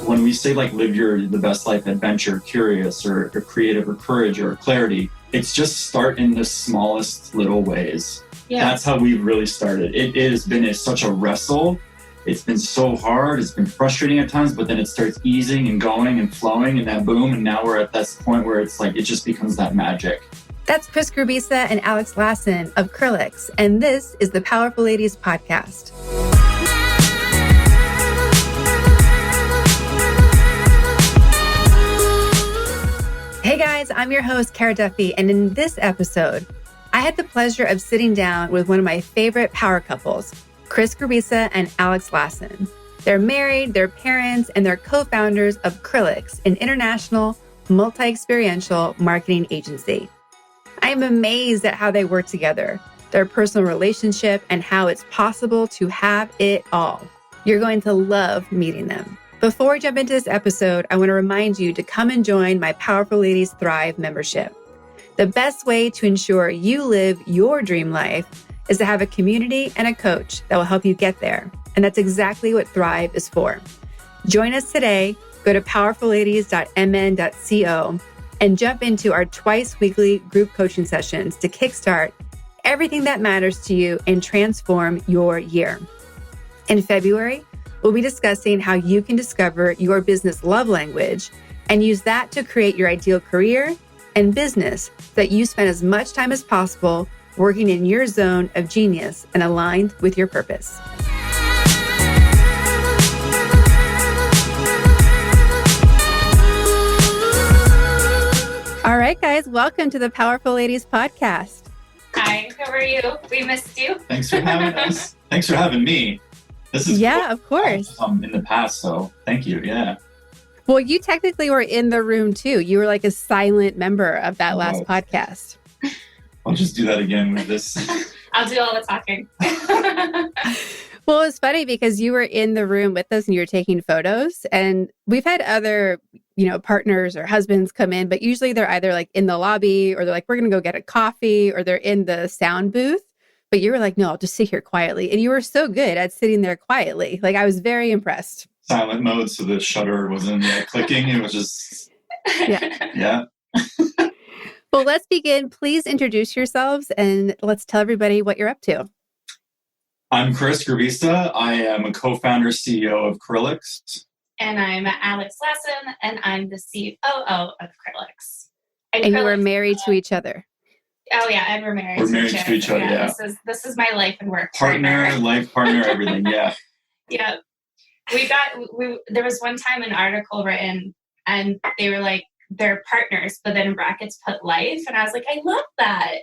When we say like live the best life, adventure, curious or creative or courage or clarity, it's just start in the smallest little ways. Yeah. That's how we really started. It has been such a wrestle. It's been so hard. It's been frustrating at times, but then it starts easing and going and flowing and then boom. And now we're at that point where it's like, it just becomes that magic. That's Grubisa and Aleks Lason of Chrilleks. And this is the Powerful Ladies Podcast. Hey guys, I'm your host, Cara Duffy. And in this episode, I had the pleasure of sitting down with one of my favorite power couples, Grubisa and Aleks Lason. They're married, they're parents, and they're co-founders of Chrilleks, an international multi-experiential marketing agency. I'm amazed at how they work together, their personal relationship, and how it's possible to have it all. You're going to love meeting them. Before we jump into this episode, I want to remind you to come and join my Powerful Ladies Thrive membership. The best way to ensure you live your dream life is to have a community and a coach that will help you get there. And that's exactly what Thrive is for. Join us today. Go to powerfulladies.mn.co and jump into our twice weekly group coaching sessions to kickstart everything that matters to you and transform your year. In February, we'll be discussing how you can discover your business love language and use that to create your ideal career and business so that you spend as much time as possible working in your zone of genius and aligned with your purpose. All right, guys, welcome to the Powerful Ladies Podcast. Hi, how are you? We missed you. Thanks for having us. Thanks for having me. This is cool. Of course. In the past, so thank you. Yeah. Well, you technically were in the room too. You were like a silent member of that last podcast. I'll just do that again with this. I'll do all the talking. Well, it's funny because you were in the room with us and you were taking photos, and we've had other, partners or husbands come in, but usually they're either like in the lobby or they're like, we're going to go get a coffee, or they're in the sound booth. But you were like, no, I'll just sit here quietly. And you were so good at sitting there quietly. Like, I was very impressed. Silent mode, so the shutter wasn't clicking. It was just, yeah. Well, let's begin. Please introduce yourselves and let's tell everybody what you're up to. I'm Grubisa. I am a co-founder, CEO of Chrilleks. And I'm Aleks Lason, and I'm the COO of Chrilleks. And you were married to each other. Oh yeah, and we're married. We're married to each other. Yeah. This is my life and work partner, life partner, everything. Yeah. Yeah. There was one time an article written, and they were like, they're partners, but then in brackets put life, and I was like, I love that.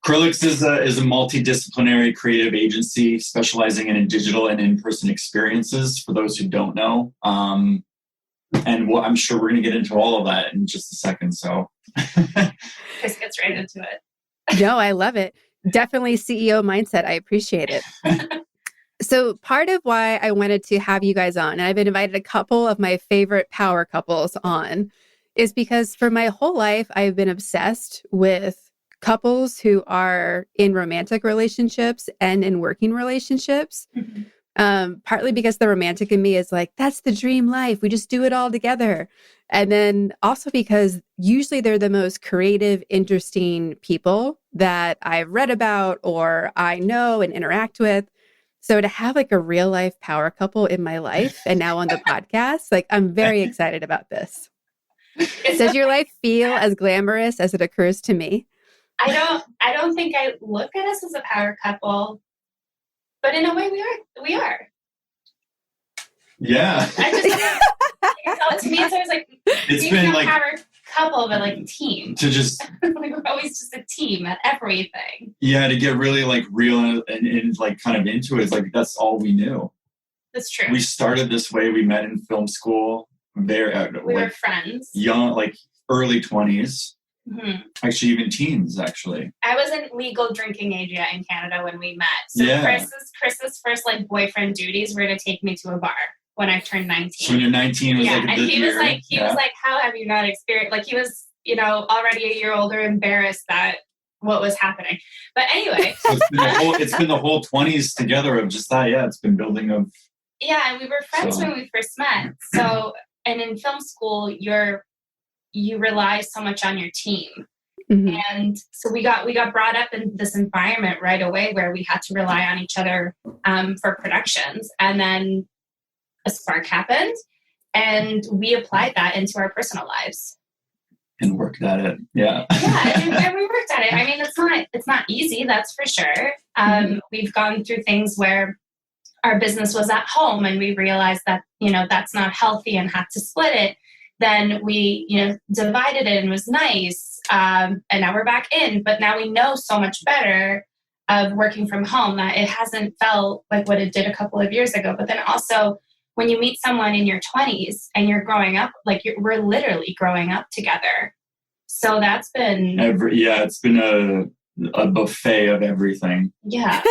Chrilleks is a multidisciplinary creative agency specializing in digital and in-person experiences. For those who don't know, and I'm sure we're going to get into all of that in just a second. So. Chris gets right into it. No, I love it. Definitely CEO mindset. I appreciate it. So part of why I wanted to have you guys on, and I've invited a couple of my favorite power couples on, is because for my whole life, I've been obsessed with couples who are in romantic relationships and in working relationships. Mm-hmm. Partly because the romantic in me is like, that's the dream life. We just do it all together. And then also because usually they're the most creative, interesting people that I've read about or I know and interact with. So to have like a real life power couple in my life and now on the podcast, like I'm very excited about this. Does your life feel as glamorous as it occurs to me? I don't think I look at us as a power couple, but in a way we are. Yeah. To me, it's always like, it's been like power couple, but like team. To just we're always just a team at everything. Yeah, to get really like real and like kind of into it. It's like that's all we knew. That's true. We started this way. We met in film school. We were friends. Young, like early 20s. Mm-hmm. Actually, even teens. Actually, I was in legal drinking age yet in Canada when we met. So Chris's first like boyfriend duties were to take me to a bar when I turned 19. So when you're 19, was like a good year. He was like, how have you not experienced? Like he was, already a year older, embarrassed that what was happening. But anyway, so it's been the whole 20s together of just that. Yeah, it's been building of Yeah, and we were friends when we first met. So, and in film school, you rely so much on your team. Mm-hmm. And so we got brought up in this environment right away where we had to rely on each other for productions. And then a spark happened, and we applied that into our personal lives. And worked at it. Yeah. Yeah, and we worked at it. I mean, it's not easy, that's for sure. We've gone through things where our business was at home and we realized that, that's not healthy and had to split it. Then we, divided it and was nice. And now we're back in, but now we know so much better of working from home that it hasn't felt like what it did a couple of years ago. But then also when you meet someone in your 20s and you're growing up, we're literally growing up together. So that's been... it's been a buffet of everything. Yeah.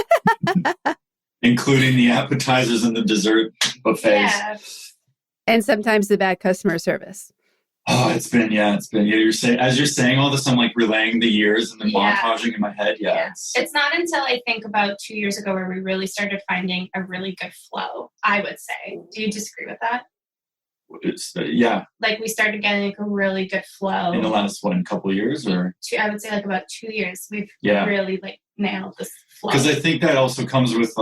Including the appetizers and the dessert buffets. Yeah. And sometimes the bad customer service. Oh, it's been. You're saying all this, I'm like relaying the years and then montaging in my head. Yeah. It's not until I think about 2 years ago where we really started finding a really good flow, I would say. Do you disagree with that? Like we started getting a really good flow. In the last, couple of years or? I would say about 2 years. We've really nailed this flow. Because I think that also comes with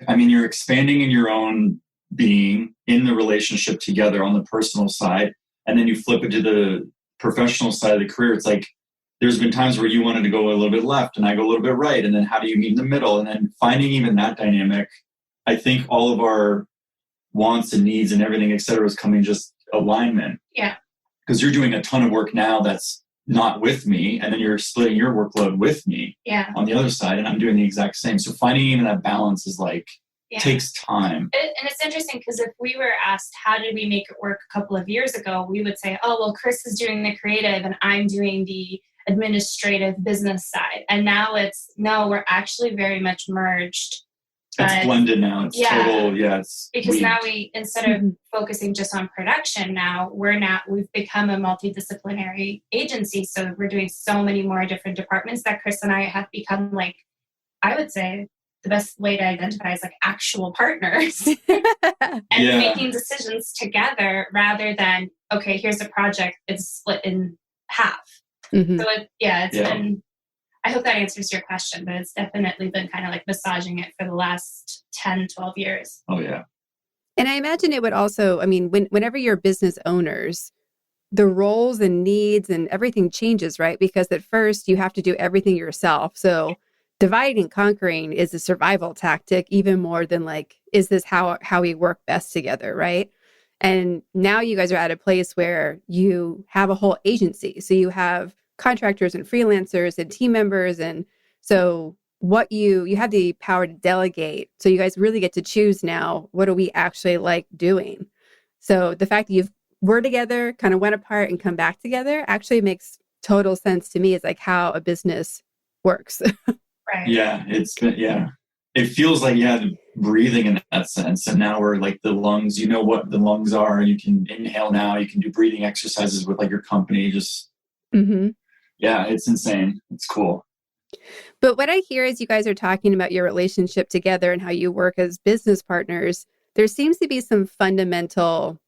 you're expanding in your own being in the relationship together on the personal side. And then you flip it to the professional side of the career. It's like, there's been times where you wanted to go a little bit left and I go a little bit right. And then how do you meet in the middle? And then finding even that dynamic, I think all of our wants and needs and everything, et cetera, is coming just alignment. Yeah. Because you're doing a ton of work now that's not with me. And then you're splitting your workload with me on the other side. And I'm doing the exact same. So finding even that balance is takes time. And it's interesting because if we were asked, how did we make it work a couple of years ago, we would say, oh, well, Chris is doing the creative and I'm doing the administrative business side. And now we're actually very much merged. It's blended now. It's total, because now we, instead of focusing just on production now, we've become a multidisciplinary agency. So we're doing so many more different departments that Chris and I have become I would say, the best way to identify is actual partners and making decisions together rather than, okay, here's a project, it's split in half. Mm-hmm. So it's been, I hope that answers your question, but it's definitely been kind of massaging it for the last 10, 12 years. Oh yeah. And I imagine it would also, whenever you're business owners, the roles and needs and everything changes, right? Because at first you have to do everything yourself. So dividing and conquering is a survival tactic, even more than is this how we work best together, right? And now you guys are at a place where you have a whole agency. So you have contractors and freelancers and team members. And so what you have the power to delegate. So you guys really get to choose now, what do we actually like doing? So the fact that we're together, kind of went apart and come back together actually makes total sense to me. It's how a business works. Right. Yeah, it feels breathing in that sense. And now we're the lungs, you know what the lungs are, and you can inhale now, you can do breathing exercises with your company. Just, it's insane. It's cool. But what I hear is you guys are talking about your relationship together and how you work as business partners. There seems to be some fundamental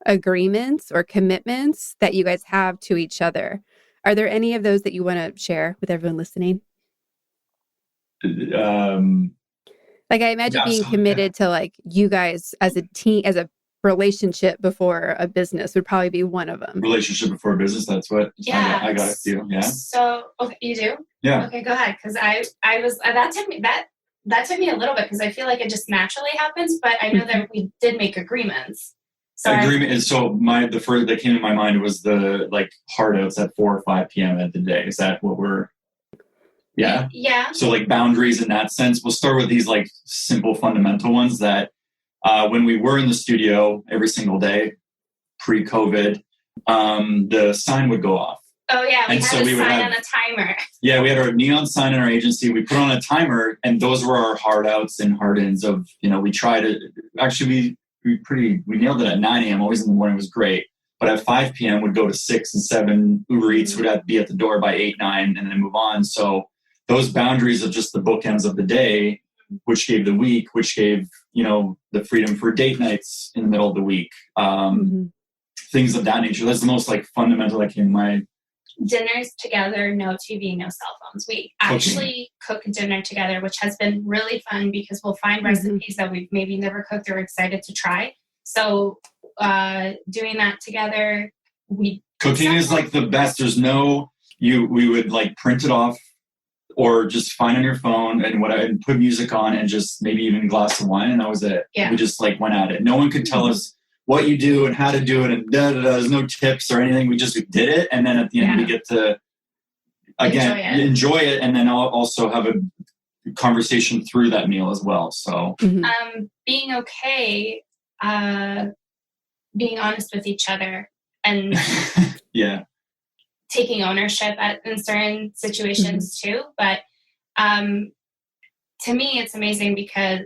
agreements or commitments that you guys have to each other. Are there any of those that you want to share with everyone listening? I imagine being committed to you guys as a team, as a relationship before a business would probably be one of them. Relationship before a business. That's what I got it too. Yeah. So, okay, you do? Yeah. Okay, go ahead. Cause I was, that took me a little bit cause I feel like it just naturally happens, but I know that we did make agreements. So agreement is the first that came to my mind was the hard outs at 4 or 5 p.m. at the day. Is that what we're? Yeah. Yeah. So boundaries in that sense. We'll start with these simple fundamental ones that when we were in the studio every single day pre-COVID, the sign would go off. Oh yeah, we had a sign on a timer. Yeah, we had our neon sign in our agency. We put on a timer, and those were our hard outs and hard ins of, we try to, actually we nailed it at 9 a.m. Always in the morning was great. But at 5 p.m. would go to 6 and 7. Uber Eats would have to be at the door by 8, 9, and then move on. So those boundaries of just the bookends of the day, which gave the week, which gave the freedom for date nights in the middle of the week, things of that nature. That's the most like fundamental that came to my. Dinners together, no TV, no cell phones. We actually cook dinner together, which has been really fun because we'll find recipes that we've maybe never cooked or excited to try. So doing that together, cooking is like the best. There's we would like print it off or just find on your phone and put music on and just maybe even a glass of wine, and that was it. Yeah. We just like went at it. No one could tell us what you do and how to do it, and there's no tips or anything. We just did it, and then at the end we get to enjoy it, and then also have a conversation through that meal as well. So being okay, being honest with each other, and taking ownership in certain situations too. But to me, it's amazing because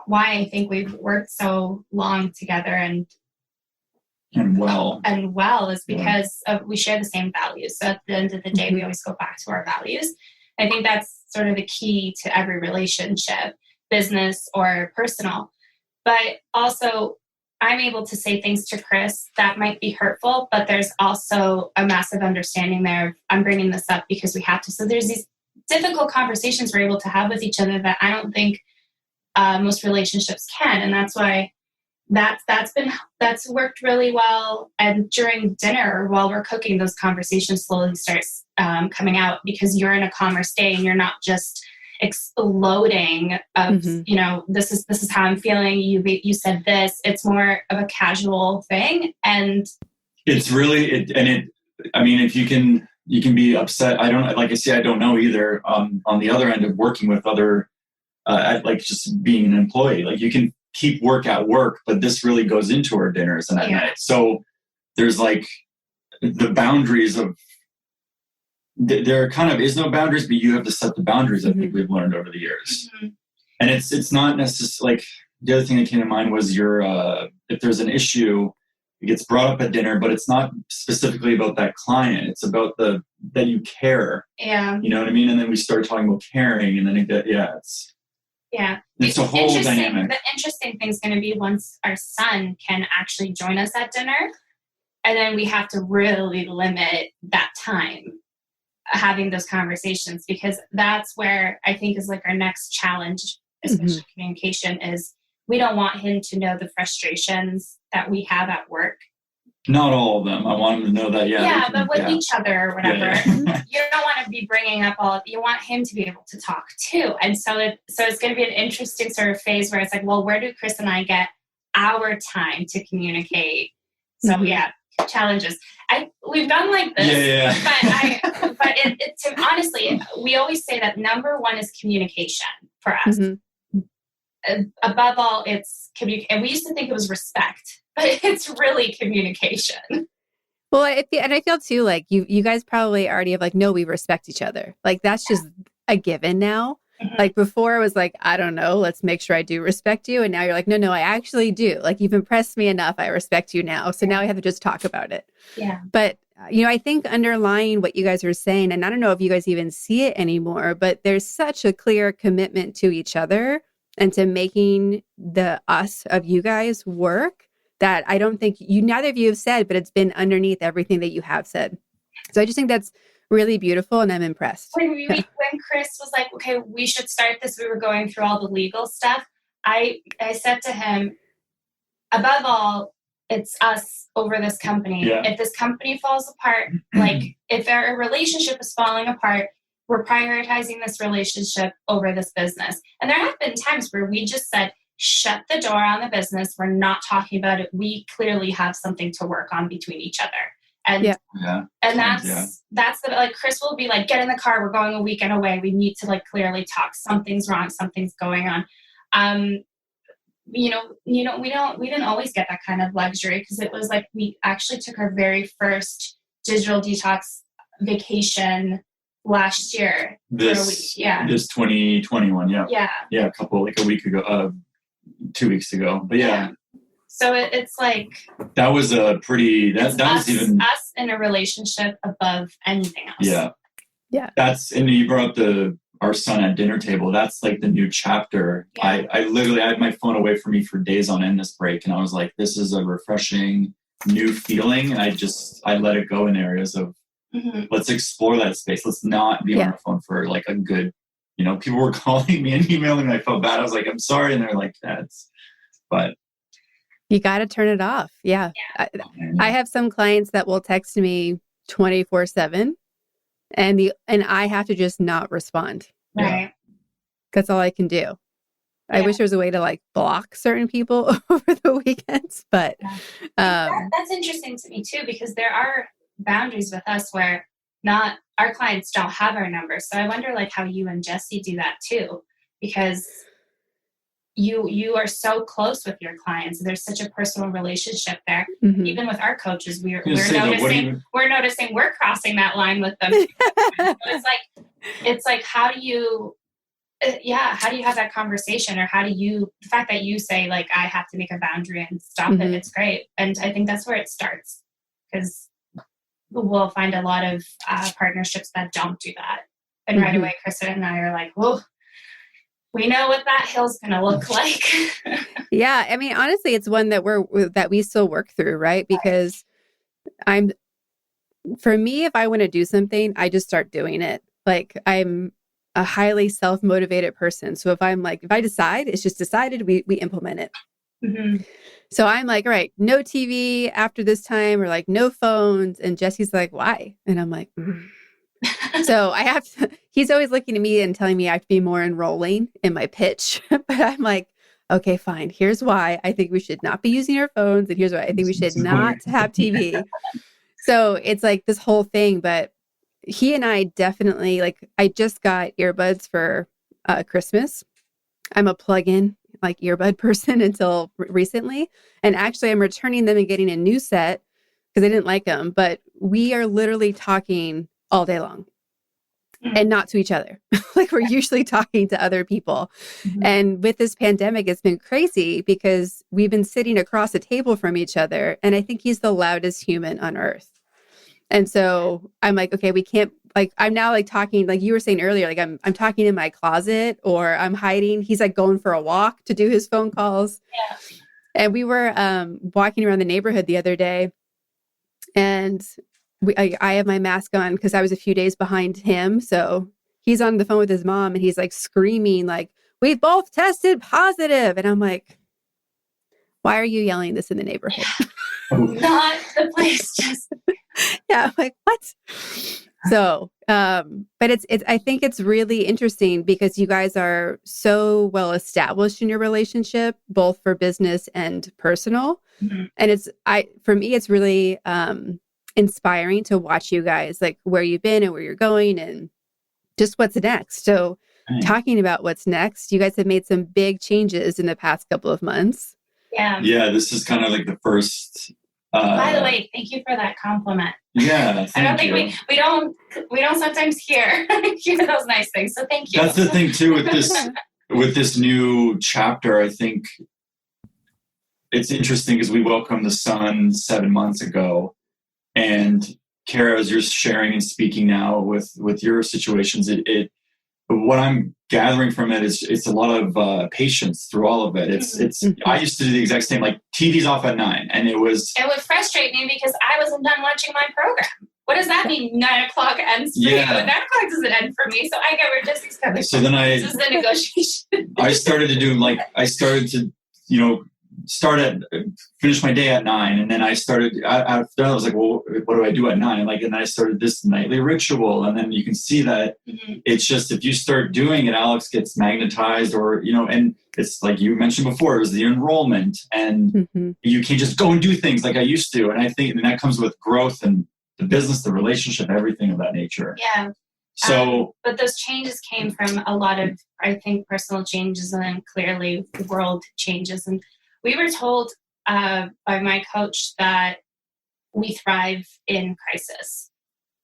why I think we've worked so long together and well is because we share the same values. So at the end of the day, we always go back to our values. I think that's sort of the key to every relationship, business or personal. But also, I'm able to say things to Chris that might be hurtful, but there's also a massive understanding there of I'm bringing this up because we have to. So there's these difficult conversations we're able to have with each other that I don't think most relationships can, and that's why that's worked really well. And during dinner, while we're cooking, those conversations slowly starts coming out because you're in a calmer state and you're not just exploding of this is how I'm feeling. You said this. It's more of a casual thing, and it's really I mean, if you can be upset. I don't know either. On the other end of working with other. Like just being an employee, like you can keep work at work, but this really goes into our dinners and at night. So there's like the boundaries of, there kind of is no boundaries, but you have to set the boundaries. I think we've learned over the years. And it's not necessarily like the other thing that came to mind was if there's an issue, it gets brought up at dinner, but it's not specifically about that client. It's about that you care. Yeah. You know what I mean? And then we start talking about caring, and then it's a whole dynamic. The interesting thing is going to be once our son can actually join us at dinner, and then we have to really limit that time having those conversations, because that's where I think is like our next challenge, especially communication, is we don't want him to know the frustrations that we have at work. Not all of them. I want him to know that, but with each other or whatever. You don't want to be bringing up you want him to be able to talk too. And so it's going to be an interesting sort of phase where it's like, well, where do Chris and I get our time to communicate? So challenges. We've done like this, but honestly, we always say that number one is communication for us. Above all, it's communication. And we used to think it was respect, but it's really communication. Well, I feel too, like you guys probably already have like, no, we respect each other. Like that's just a given now. Like before it was like, I don't know, let's make sure I do respect you. And now you're like, no, I actually do. Like you've impressed me enough. I respect you now. So now I have to just talk about it. Yeah. But, I think underlying what you guys are saying, and I don't know if you guys even see it anymore, but there's such a clear commitment to each other and to making the us of you guys work that I don't think neither of you have said, but it's been underneath everything that you have said. So I just think that's really beautiful, and I'm impressed. When Chris was like, okay, we should start this, we were going through all the legal stuff. I said to him, above all, it's us over this company. Yeah. If this company falls apart, like if our relationship is falling apart, we're prioritizing this relationship over this business. And there have been times where we just said, shut the door on the business. We're not talking about it. We clearly have something to work on between each other. And that's the, like, Chris will be like, get in the car. We're going a weekend away. We need to like clearly talk. Something's wrong. Something's going on. We didn't always get that kind of luxury, because it was like, we actually took our very first digital detox vacation last year. This 2021. Yeah. Yeah. A week ago, 2 weeks ago. But yeah. So it's like that was a pretty that was even us in a relationship above anything else. Yeah. That's, and you brought up our son at dinner table, that's like the new chapter. Yeah. I literally, I had my phone away from me for days on end this break. And I was like, this is a refreshing new feeling. And I let it go in areas of, let's explore that space. Let's not be on our phone for like a good, people were calling me and emailing me. I felt bad. I was like, I'm sorry. And they're like, but you got to turn it off. Yeah. I have some clients that will text me 24/7 and I have to just not respond. Right. That's all I can do. I wish there was a way to like block certain people over the weekends, but that's interesting to me too, because there are boundaries with us where not our clients don't have our numbers. So I wonder like how you and Jesse do that too, because you are so close with your clients. There's such a personal relationship there. Even with our coaches, we're noticing we're crossing that line with them. So it's like how do you have that conversation, or the fact that you say like I have to make a boundary and stop it, it's great. And I think that's where it starts, because we'll find a lot of partnerships that don't do that. And right away, Kristen and I are like, whoa, we know what that hill's going to look like. Yeah. I mean, honestly, it's one that we still work through, right? Because for me, if I want to do something, I just start doing it. Like I'm a highly self-motivated person. So if I decide, it's just decided, we implement it. So I'm like, all right, no TV after this time, or like no phones. And Jesse's like, why? And I'm like, So he's always looking at me and telling me I have to be more enrolling in my pitch. But I'm like, okay, fine. Here's why I think we should not be using our phones. And here's why I think we should not have TV. So it's like this whole thing. But he and I definitely, like, I just got earbuds for Christmas. I'm a plug-in like earbud person until recently. And actually I'm returning them and getting a new set because I didn't like them. But we are literally talking all day long and not to each other. Like we're usually talking to other people. And with this pandemic, it's been crazy because we've been sitting across a table from each other. And I think he's the loudest human on earth. And so I'm like, okay, we can't, like, I'm now like talking, like you were saying earlier, like I'm talking in my closet or I'm hiding. He's like going for a walk to do his phone calls. Yeah. And we were walking around the neighborhood the other day, and I have my mask on because I was a few days behind him. So he's on the phone with his mom and he's like screaming, like, we've both tested positive. And I'm like, why are you yelling this in the neighborhood? Not the place. Just yeah. I'm like, what? So, but I think it's really interesting because you guys are so well established in your relationship, both for business and personal. And for me, it's really, inspiring to watch you guys, like where you've been and where you're going and just what's next. So talking about what's next, you guys have made some big changes in the past couple of months. Yeah, this is kind of like the first. By the way, thank you for that compliment. Yeah, I don't think we don't sometimes hear those nice things. So thank you. That's the thing too with this new chapter. I think it's interesting because we welcomed the son 7 months ago. And Kara, as you're sharing and speaking now with your situations, what I'm gathering from it is it's a lot of patience through all of it. It's I used to do the exact same, like TV's off at 9, and it would frustrate me because I wasn't done watching my program. What does that mean? 9 o'clock ends for you. 9 o'clock doesn't end for me. So I get where Jesse's coming from. This is the negotiation. I started to finish my day at 9, and then I started. After that, I was like, well, what do I do at 9? And then I started this nightly ritual, and then you can see that it's just if you start doing it, Alex gets magnetized, or and it's like you mentioned before, it was the enrollment, and you can't just go and do things like I used to, and I think that comes with growth and the business, the relationship, everything of that nature. Yeah. So, but those changes came from a lot of, I think, personal changes, and then clearly world changes. And we were told by my coach that we thrive in crisis.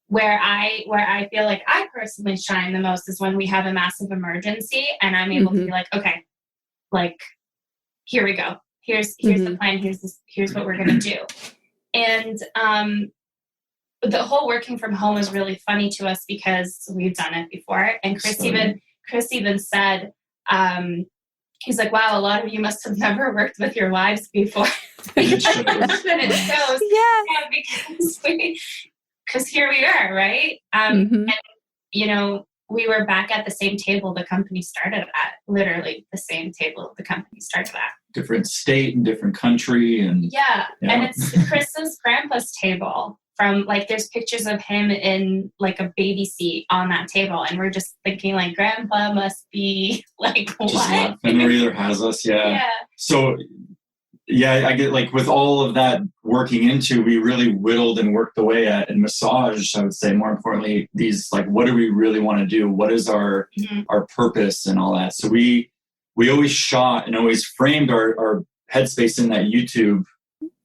Where I feel like I personally shine the most is when we have a massive emergency, and I'm able to be like, okay, like here we go. Here's the plan. Here's what we're gonna do. And the whole working from home is really funny to us because we've done it before. And Chris even said, he's like, wow, a lot of you must have never worked with your wives before. It shows. And it shows. Yeah, because here we are, right? And, you know, we were back at the same table the company started at, literally the same table the company started at. Different state and different country. And and it's Chris's grandpa's table. From like, there's pictures of him in like a baby seat on that table. And we're just thinking like, grandpa must be like, what? Just laughing or either has us. Yeah. So, I get like with all of that working into, we really whittled and worked away at and massage, I would say, more importantly, these like, what do we really want to do? What is our purpose and all that? So we always shot and always framed our headspace in that YouTube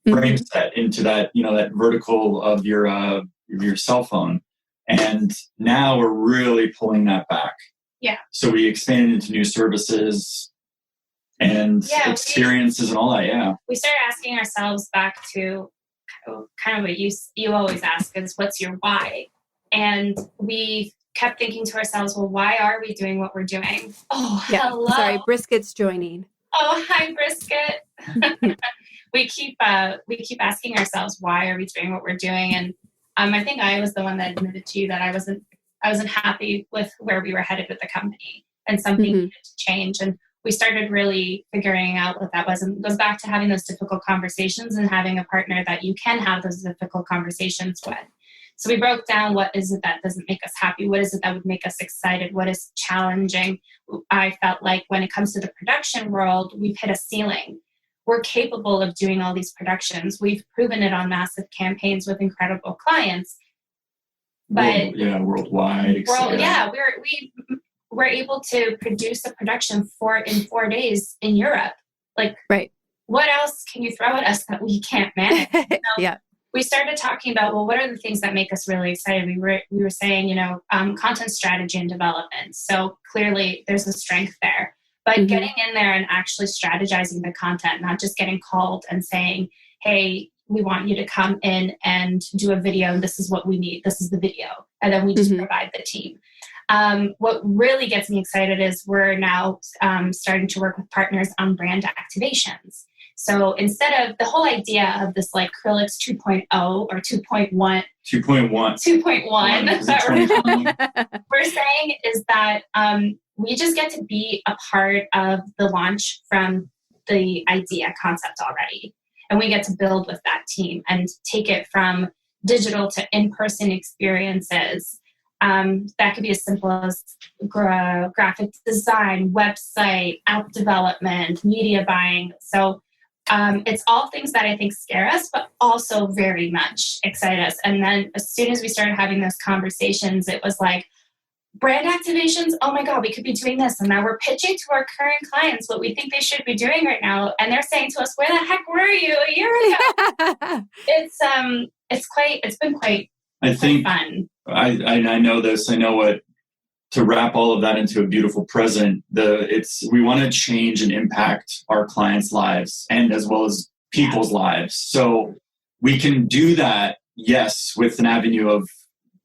frame set into that, you know, that vertical of your cell phone. And now we're really pulling that back. Yeah. So we expanded into new services and experiences and all that. Yeah. We started asking ourselves back to kind of what you always ask is, what's your why? And we kept thinking to ourselves, well, why are we doing what we're doing? Oh, hello. Sorry, Brisket's joining. Oh, hi, Brisket. We keep asking ourselves, why are we doing what we're doing? And I think I was the one that admitted to you that I wasn't happy with where we were headed with the company, and something needed to change. And we started really figuring out what that was. And it goes back to having those difficult conversations and having a partner that you can have those difficult conversations with. So we broke down, what is it that doesn't make us happy? What is it that would make us excited? What is challenging? I felt like when it comes to the production world, we've hit a ceiling. We're capable of doing all these productions. We've proven it on massive campaigns with incredible clients. But worldwide. We're able to produce a production in 4 days in Europe. Like, what else can you throw at us that we can't manage? You know? We started talking about, well, what are the things that make us really excited? We were saying, you know, content strategy and development. So clearly there's a strength there. But getting in there and actually strategizing the content, not just getting called and saying, hey, we want you to come in and do a video. And this is what we need. This is the video. And then we just provide the team. What really gets me excited is we're now starting to work with partners on brand activations. So instead of the whole idea of this like Chrilleks 2.0 or 2.1 that we're saying is that we just get to be a part of the launch from the idea concept already. And we get to build with that team and take it from digital to in-person experiences. That could be as simple as graphic design, website, app development, media buying. So it's all things that I think scare us, but also very much excite us. And then as soon as we started having those conversations, it was like, brand activations, oh my God, we could be doing this. And now we're pitching to our current clients what we think they should be doing right now. And they're saying to us, where the heck were you a year ago? It's been quite fun. I know this. I know what, to wrap all of that into a beautiful present, we want to change and impact our clients' lives and as well as people's lives. So we can do that, yes, with an avenue of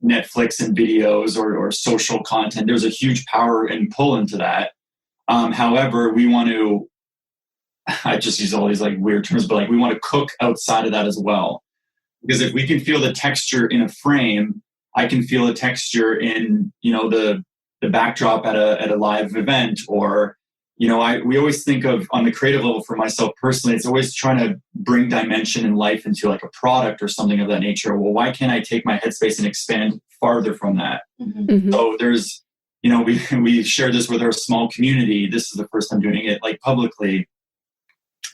Netflix and videos or social content. There's a huge power and pull into that. However, we want to, I just use all these like weird terms, but like we want to cook outside of that as well. Because if we can feel the texture in a frame, I can feel a texture in, you know, the backdrop at a live event, or, you know, we always think of, on the creative level for myself personally, it's always trying to bring dimension and life into like a product or something of that nature. Well, why can't I take my headspace and expand farther from that? So there's, you know, we share this with our small community. This is the first time doing it like publicly.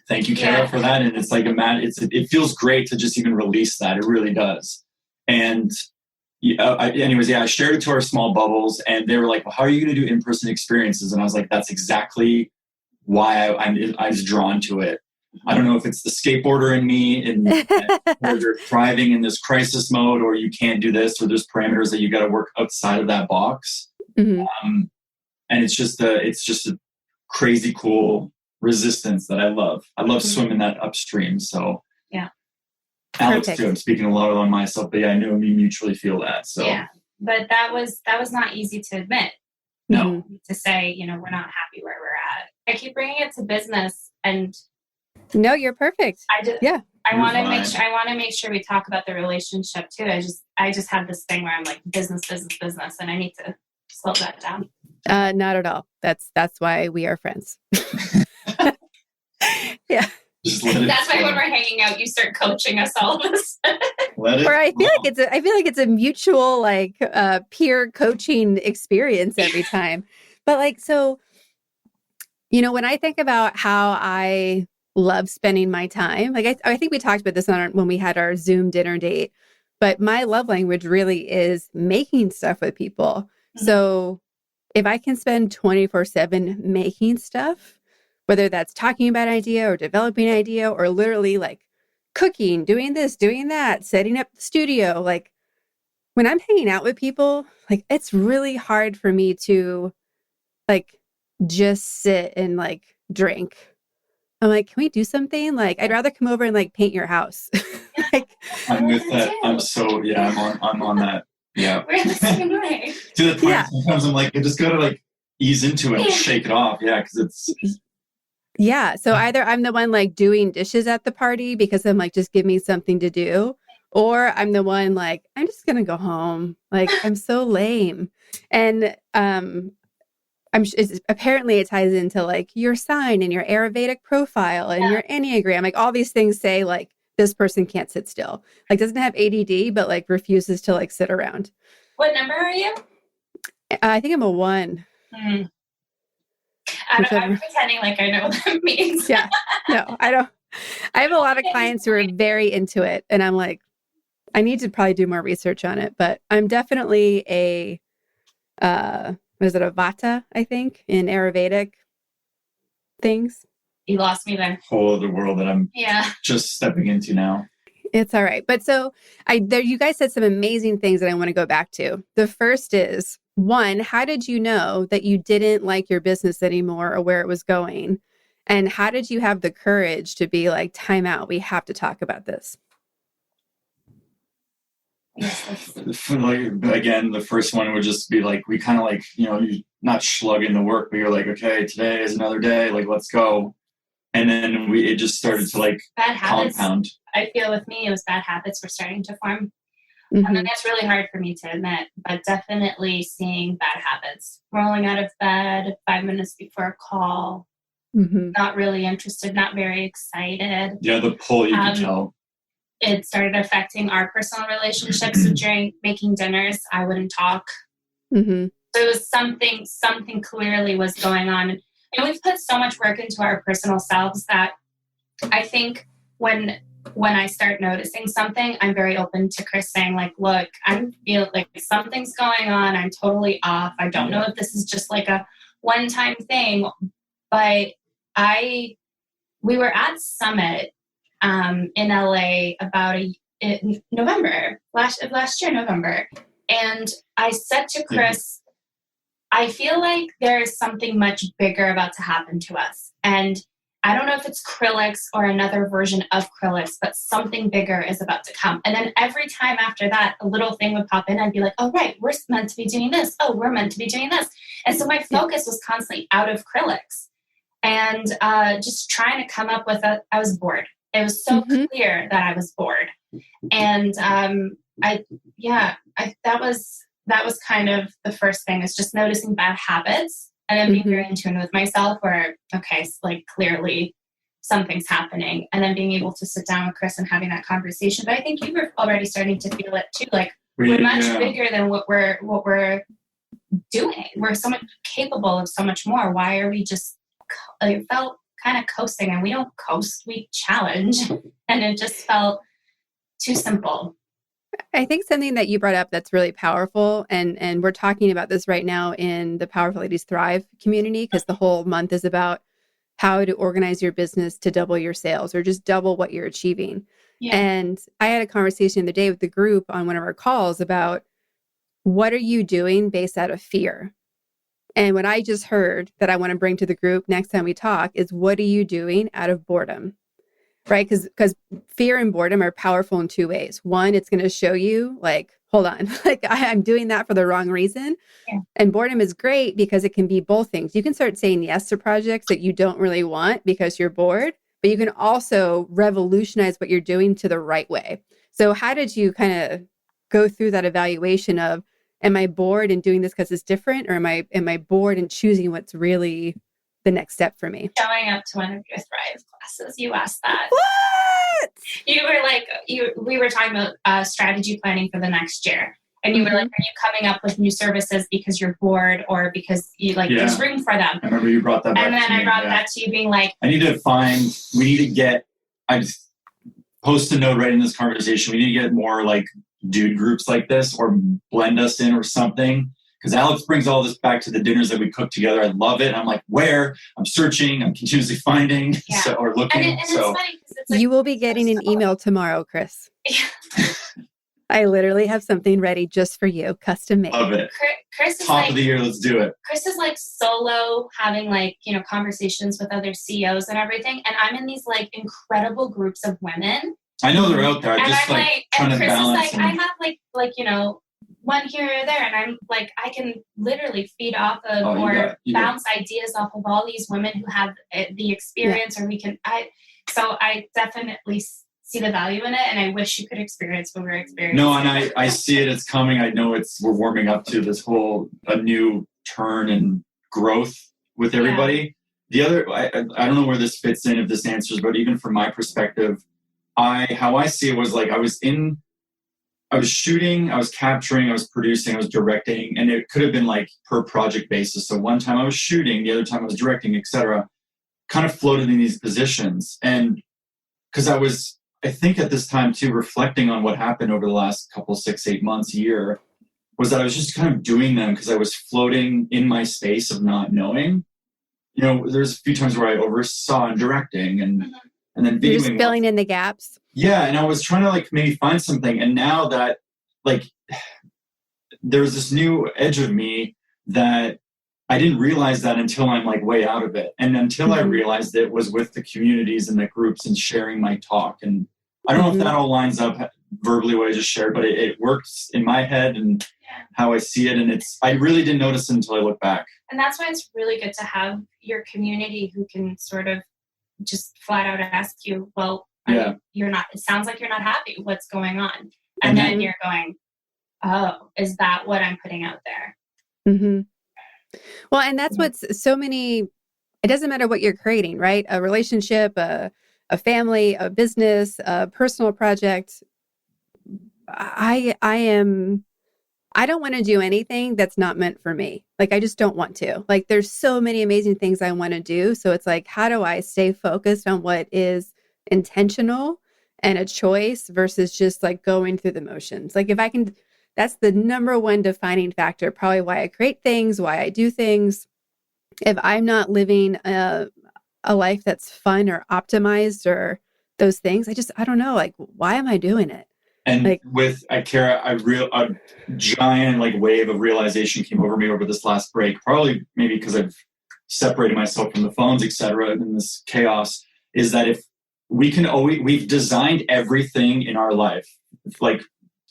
Thank you, Kara, for that. And it's like it feels great to just even release that. It really does. And I shared it to our small bubbles, and they were like, well, how are you going to do in-person experiences? And I was like, that's exactly why I was drawn to it. I don't know if it's the skateboarder in me and you're thriving in this crisis mode, or you can't do this, or there's parameters that you got to work outside of that box. And it's just a crazy cool resistance that I love. I love swimming that upstream. So Alex Perfect. too. I'm speaking a lot on myself, but yeah, I know we mutually feel that. So yeah, but that was not easy to admit. no, To say, we're not happy where we're at. I keep bringing it to business, and No, you're perfect. I want to make sure we talk about the relationship too. I just have this thing where I'm like business, and I need to slow that down. Not at all. That's why we are friends. Yeah. That's why when we're hanging out, you start coaching us all of this. Or I feel like it's a mutual like peer coaching experience every time. But like, so, when I think about how I love spending my time, like I think we talked about this when we had our Zoom dinner date, but my love language really is making stuff with people. Mm-hmm. So if I can spend 24/7 making stuff, whether that's talking about an idea or developing an idea or literally like cooking, doing this, doing that, setting up the studio, like when I'm hanging out with people, like it's really hard for me to like just sit and like drink. I'm like, can we do something? Like, I'd rather come over and like paint your house. Like, I'm with that. I'm on that. Yeah. We're the same way. To the point sometimes I'm like, I just gotta like ease into it and shake it off. Yeah, because it's. Yeah. So either I'm the one like doing dishes at the party because I'm like, just give me something to do. Or I'm the one like, I'm just going to go home. Like, I'm so lame. And apparently it ties into like your sign and your Ayurvedic profile and your Enneagram. Like all these things say like, this person can't sit still. Like doesn't have ADD, but like refuses to like sit around. What number are you? I think I'm a 1. I'm pretending like I know what that means. Yeah. No, I don't. I have a lot of clients who are very into it. And I'm like, I need to probably do more research on it. But I'm definitely a Vata, I think, in Ayurvedic things. You lost me there. Whole other world that I'm just stepping into now. It's all right. But so you guys said some amazing things that I want to go back to. The first is, 1, how did you know that you didn't like your business anymore or where it was going? And how did you have the courage to be like, time out, we have to talk about this? Again, the first one would just be like, we kind of like, you're not slugging the work, but you're like, okay, today is another day, like, let's go. And then it just started to like bad habits. Compound. I feel with me, it was bad habits were starting to form. Mm-hmm. And that's really hard for me to admit, but definitely seeing bad habits. Rolling out of bed 5 minutes before a call, not really interested, not very excited. Yeah, the pull you can tell. It started affecting our personal relationships. So during making dinners, I wouldn't talk. Mm-hmm. So it was something clearly was going on. And we've put so much work into our personal selves that I think when I start noticing something, I'm very open to Chris saying like, look, I feel like something's going on. I'm totally off. I don't know if this is just like a one-time thing, but we were at Summit in LA about November, last year, November. And I said to Chris, I feel like there is something much bigger about to happen to us. And I don't know if it's Chrilleks or another version of Chrilleks, but something bigger is about to come. And then every time after that, a little thing would pop in. I'd be like, oh, right, we're meant to be doing this. Oh, we're meant to be doing this. And so my focus was constantly out of Chrilleks and just trying to come up with I was bored. It was so clear that I was bored. And that was kind of the first thing, is just noticing bad habits and then being very in tune with myself where, okay, like clearly something's happening, and then being able to sit down with Chris and having that conversation. But I think you were already starting to feel it too. Like we're much bigger than what we're doing. We're so much capable of so much more. Why are we just, it felt kind of coasting, and we don't coast, we challenge. And it just felt too simple. I think something that you brought up that's really powerful, and we're talking about this right now in the Powerful Ladies Thrive community, because the whole month is about how to organize your business to double your sales or just double what you're achieving. Yeah. And I had a conversation the other day with the group on one of our calls about what are you doing based out of fear? And what I just heard that I want to bring to the group next time we talk is, what are you doing out of boredom? Right? Because fear and boredom are powerful in two ways. One, it's going to show you like, hold on, like I'm doing that for the wrong reason. Yeah. And boredom is great because it can be both things. You can start saying yes to projects that you don't really want because you're bored, but you can also revolutionize what you're doing to the right way. So how did you kind of go through that evaluation of, am I bored and doing this because it's different? Or am I bored and choosing what's really the next step for me? Showing up to one of your Thrive classes, you asked that. What? You were like, we were talking about strategy planning for the next year. And you were like, are you coming up with new services because you're bored or because you like there's room for them? I remember you brought that back. And then I brought that to you being like, we need to get, I just post a note right in this conversation. We need to get more like dude groups like this or blend us in or something. Because Alex brings all this back to the dinners that we cook together. I love it. I'm like, where? I'm searching. I'm continuously finding or looking. And it's funny because it's like, you will be getting an email tomorrow, Chris. I literally have something ready just for you, custom made. Love it. Chris is top of the year. Let's do it. Chris is like solo having like, conversations with other CEOs and everything. And I'm in these like incredible groups of women. I know they're out there. And just I'm like trying to Chris balance. Is like, I have one here or there. And I'm like, I can literally feed off of bounce ideas off of all these women who have the experience or so I definitely see the value in it. And I wish you could experience what we're experiencing. No, and I see it. It's coming. I know we're warming up to this a new turn and growth with everybody. The other, I don't know where this fits in, if this answers, but even from my perspective, how I see it was like I was shooting, I was capturing, I was producing, I was directing, and it could have been like per project basis. So one time I was shooting, the other time I was directing, etc. Kind of floated in these positions. And because I think at this time too, reflecting on what happened over the last couple, 6-8 months, year, was that I was just kind of doing them because I was floating in my space of not knowing. There's a few times where I oversaw and directing and then videoing. You're just filling in the gaps. Yeah, and I was trying to like maybe find something. And now that like there's this new edge of me that I didn't realize that until I'm like way out of it. And until I realized it was with the communities and the groups and sharing my talk. And I don't know if that all lines up verbally what I just shared, but it works in my head and how I see it. And I really didn't notice it until I look back. And that's why it's really good to have your community who can sort of just flat out ask you, well, it sounds like you're not happy. What's going on? And then you're going, oh, is that what I'm putting out there? Mm-hmm. Well, and that's what's so many, it doesn't matter what you're creating, right? A relationship, a family, a business, a personal project. I don't want to do anything that's not meant for me. Like, I just don't want to. Like, there's so many amazing things I want to do. So it's like, how do I stay focused on what is intentional and a choice versus just like going through the motions? Like, if I can, that's the number one defining factor, probably why I create things, why I do things. If I'm not living a life that's fun or optimized or those things, I don't know, like, why am I doing it? And like, with Kara, a giant like wave of realization came over me over this last break, probably maybe because I've separated myself from the phones, etc. in this chaos, is that if we've designed everything in our life, like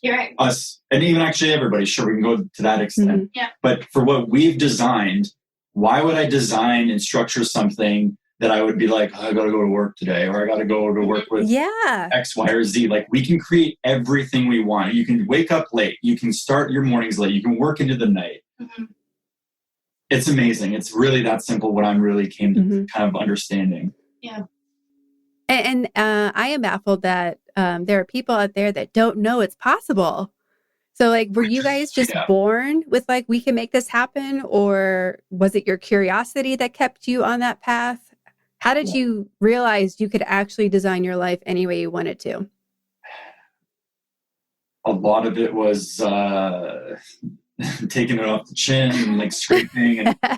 you're right. Us, and even actually everybody, sure, we can go to that extent. Yeah. But for what we've designed, why would I design and structure something that I would be like, I got to go to work today, or I got to go to work with X, Y, or Z. Like, we can create everything we want. You can wake up late. You can start your mornings late. You can work into the night. Mm-hmm. It's amazing. It's really that simple, what I'm really came to kind of understanding. Yeah. And I am baffled that there are people out there that don't know it's possible. So like, were you guys just born with like, we can make this happen? Or was it your curiosity that kept you on that path? How did you realize you could actually design your life any way you wanted to? A lot of it was taking it off the chin and like scraping and I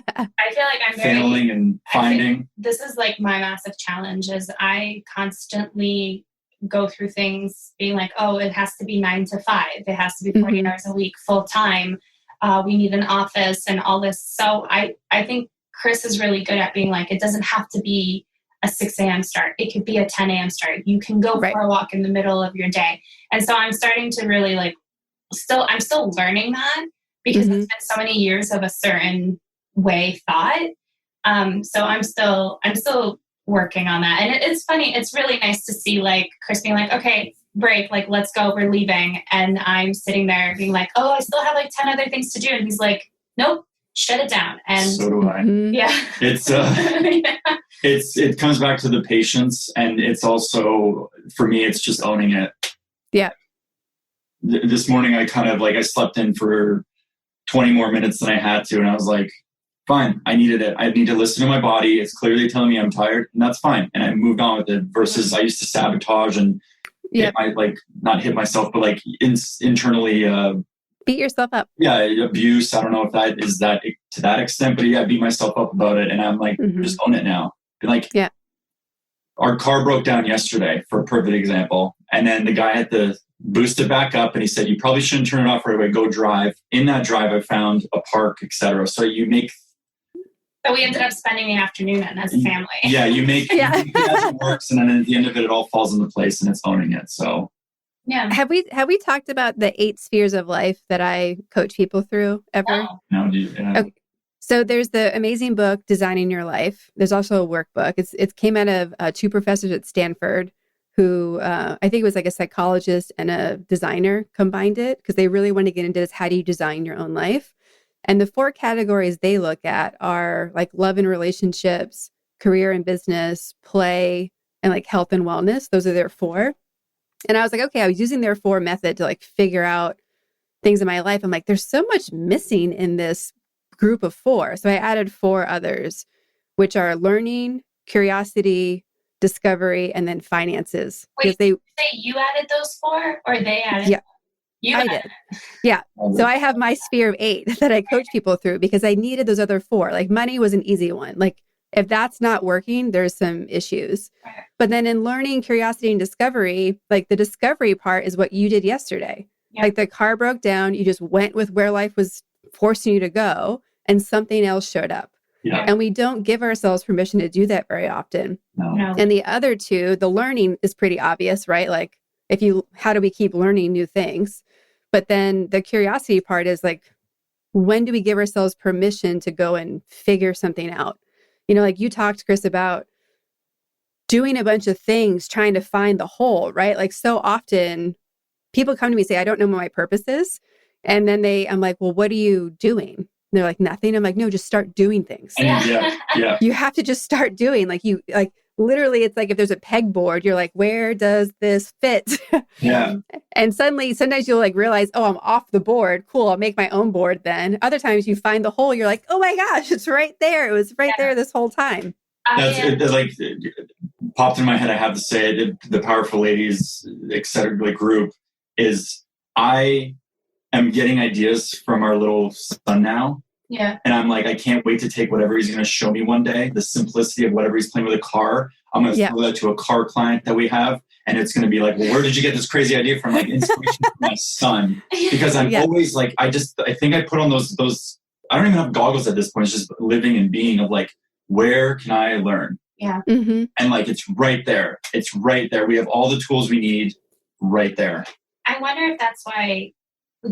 feel like I'm failing and finding. This is like my massive challenge is I constantly go through things being like, oh, it has to be 9 to 5. It has to be 40 hours a week, full time. We need an office and all this. So I think Chris is really good at being like, it doesn't have to be a 6 a.m. start. It could be a 10 a.m. start. You can go for a walk in the middle of your day. And so I'm starting to really I'm still learning that because it's been so many years of a certain way thought. So I'm still working on that. And it's funny. It's really nice to see like Chris being like, okay, break, like, let's go, we're leaving. And I'm sitting there being like, oh, I still have like 10 other things to do. And he's like, nope, shut it down. And so do I. Yeah. It's, it comes back to the patience. And it's also, for me, it's just owning it. Yeah. This morning, I kind of I slept in for 20 more minutes than I had to. And I was like, fine, I needed it. I need to listen to my body. It's clearly telling me I'm tired, and that's fine. And I moved on with it versus I used to sabotage and not hit myself, but internally beat yourself up. Yeah, abuse. I don't know if that is that to that extent, but yeah, beat myself up about it. And I'm like, just own it now. And our car broke down yesterday, for a perfect example. And then the guy had to boost it back up, and he said, you probably shouldn't turn it off right away. Go drive. In that drive, I found a park, etc. So you make. But we ended up spending the afternoon in as a family. Yeah, you make it as it works, and then at the end of it, it all falls into place, and it's owning it. So. Yeah. Have we talked about the 8 spheres of life that I coach people through ever? No. Okay. So there's the amazing book, Designing Your Life. There's also a workbook. It came out of 2 professors at Stanford who I think it was like a psychologist and a designer combined it because they really want to get into this. How do you design your own life? And the 4 categories they look at are like love and relationships, career and business, play, and like health and wellness. Those are their 4. And I was like, okay, I was using their 4 method to like figure out things in my life. I'm like, there's so much missing in this group of 4. So I added 4 others, which are learning, curiosity, discovery, and then finances. Wait, say you added those 4 or they added? Yeah, I did. Yeah. So I have my sphere of 8 that I coach people through because I needed those other 4. Like money was an easy one. Like if that's not working, there's some issues. But then in learning, curiosity, and discovery, like the discovery part is what you did yesterday. Yeah. Like the car broke down, you just went with where life was forcing you to go, and something else showed up. Yeah. And we don't give ourselves permission to do that very often. No. And the other 2, the learning is pretty obvious, right? Like how do we keep learning new things? But then the curiosity part is like, when do we give ourselves permission to go and figure something out? You know, like you talked, Chris, about doing a bunch of things, trying to find the whole, right? Like so often people come to me and say, I don't know what my purpose is. And then I'm like, well, what are you doing? And they're like, nothing. I'm like, no, just start doing things. Yeah. You have to just start doing literally, it's like if there's a pegboard, you're like, where does this fit? Yeah. And suddenly, sometimes you'll like realize, oh, I'm off the board. Cool. I'll make my own board then. Other times you find the hole. You're like, oh my gosh, it's right there. It was right there this whole time. It popped in my head. I have to say it, the Powerful Ladies, etc. Group is I am getting ideas from our little son now. Yeah. And I'm like, I can't wait to take whatever he's going to show me one day, the simplicity of whatever he's playing with a car. I'm going to throw that to a car client that we have. And it's going to be like, well, where did you get this crazy idea from? Like inspiration from my son. Because I'm always like, I think I put on those, I don't even have goggles at this point. It's just living and being of like, where can I learn? Yeah. Mm-hmm. And like, it's right there. It's right there. We have all the tools we need right there. I wonder if that's why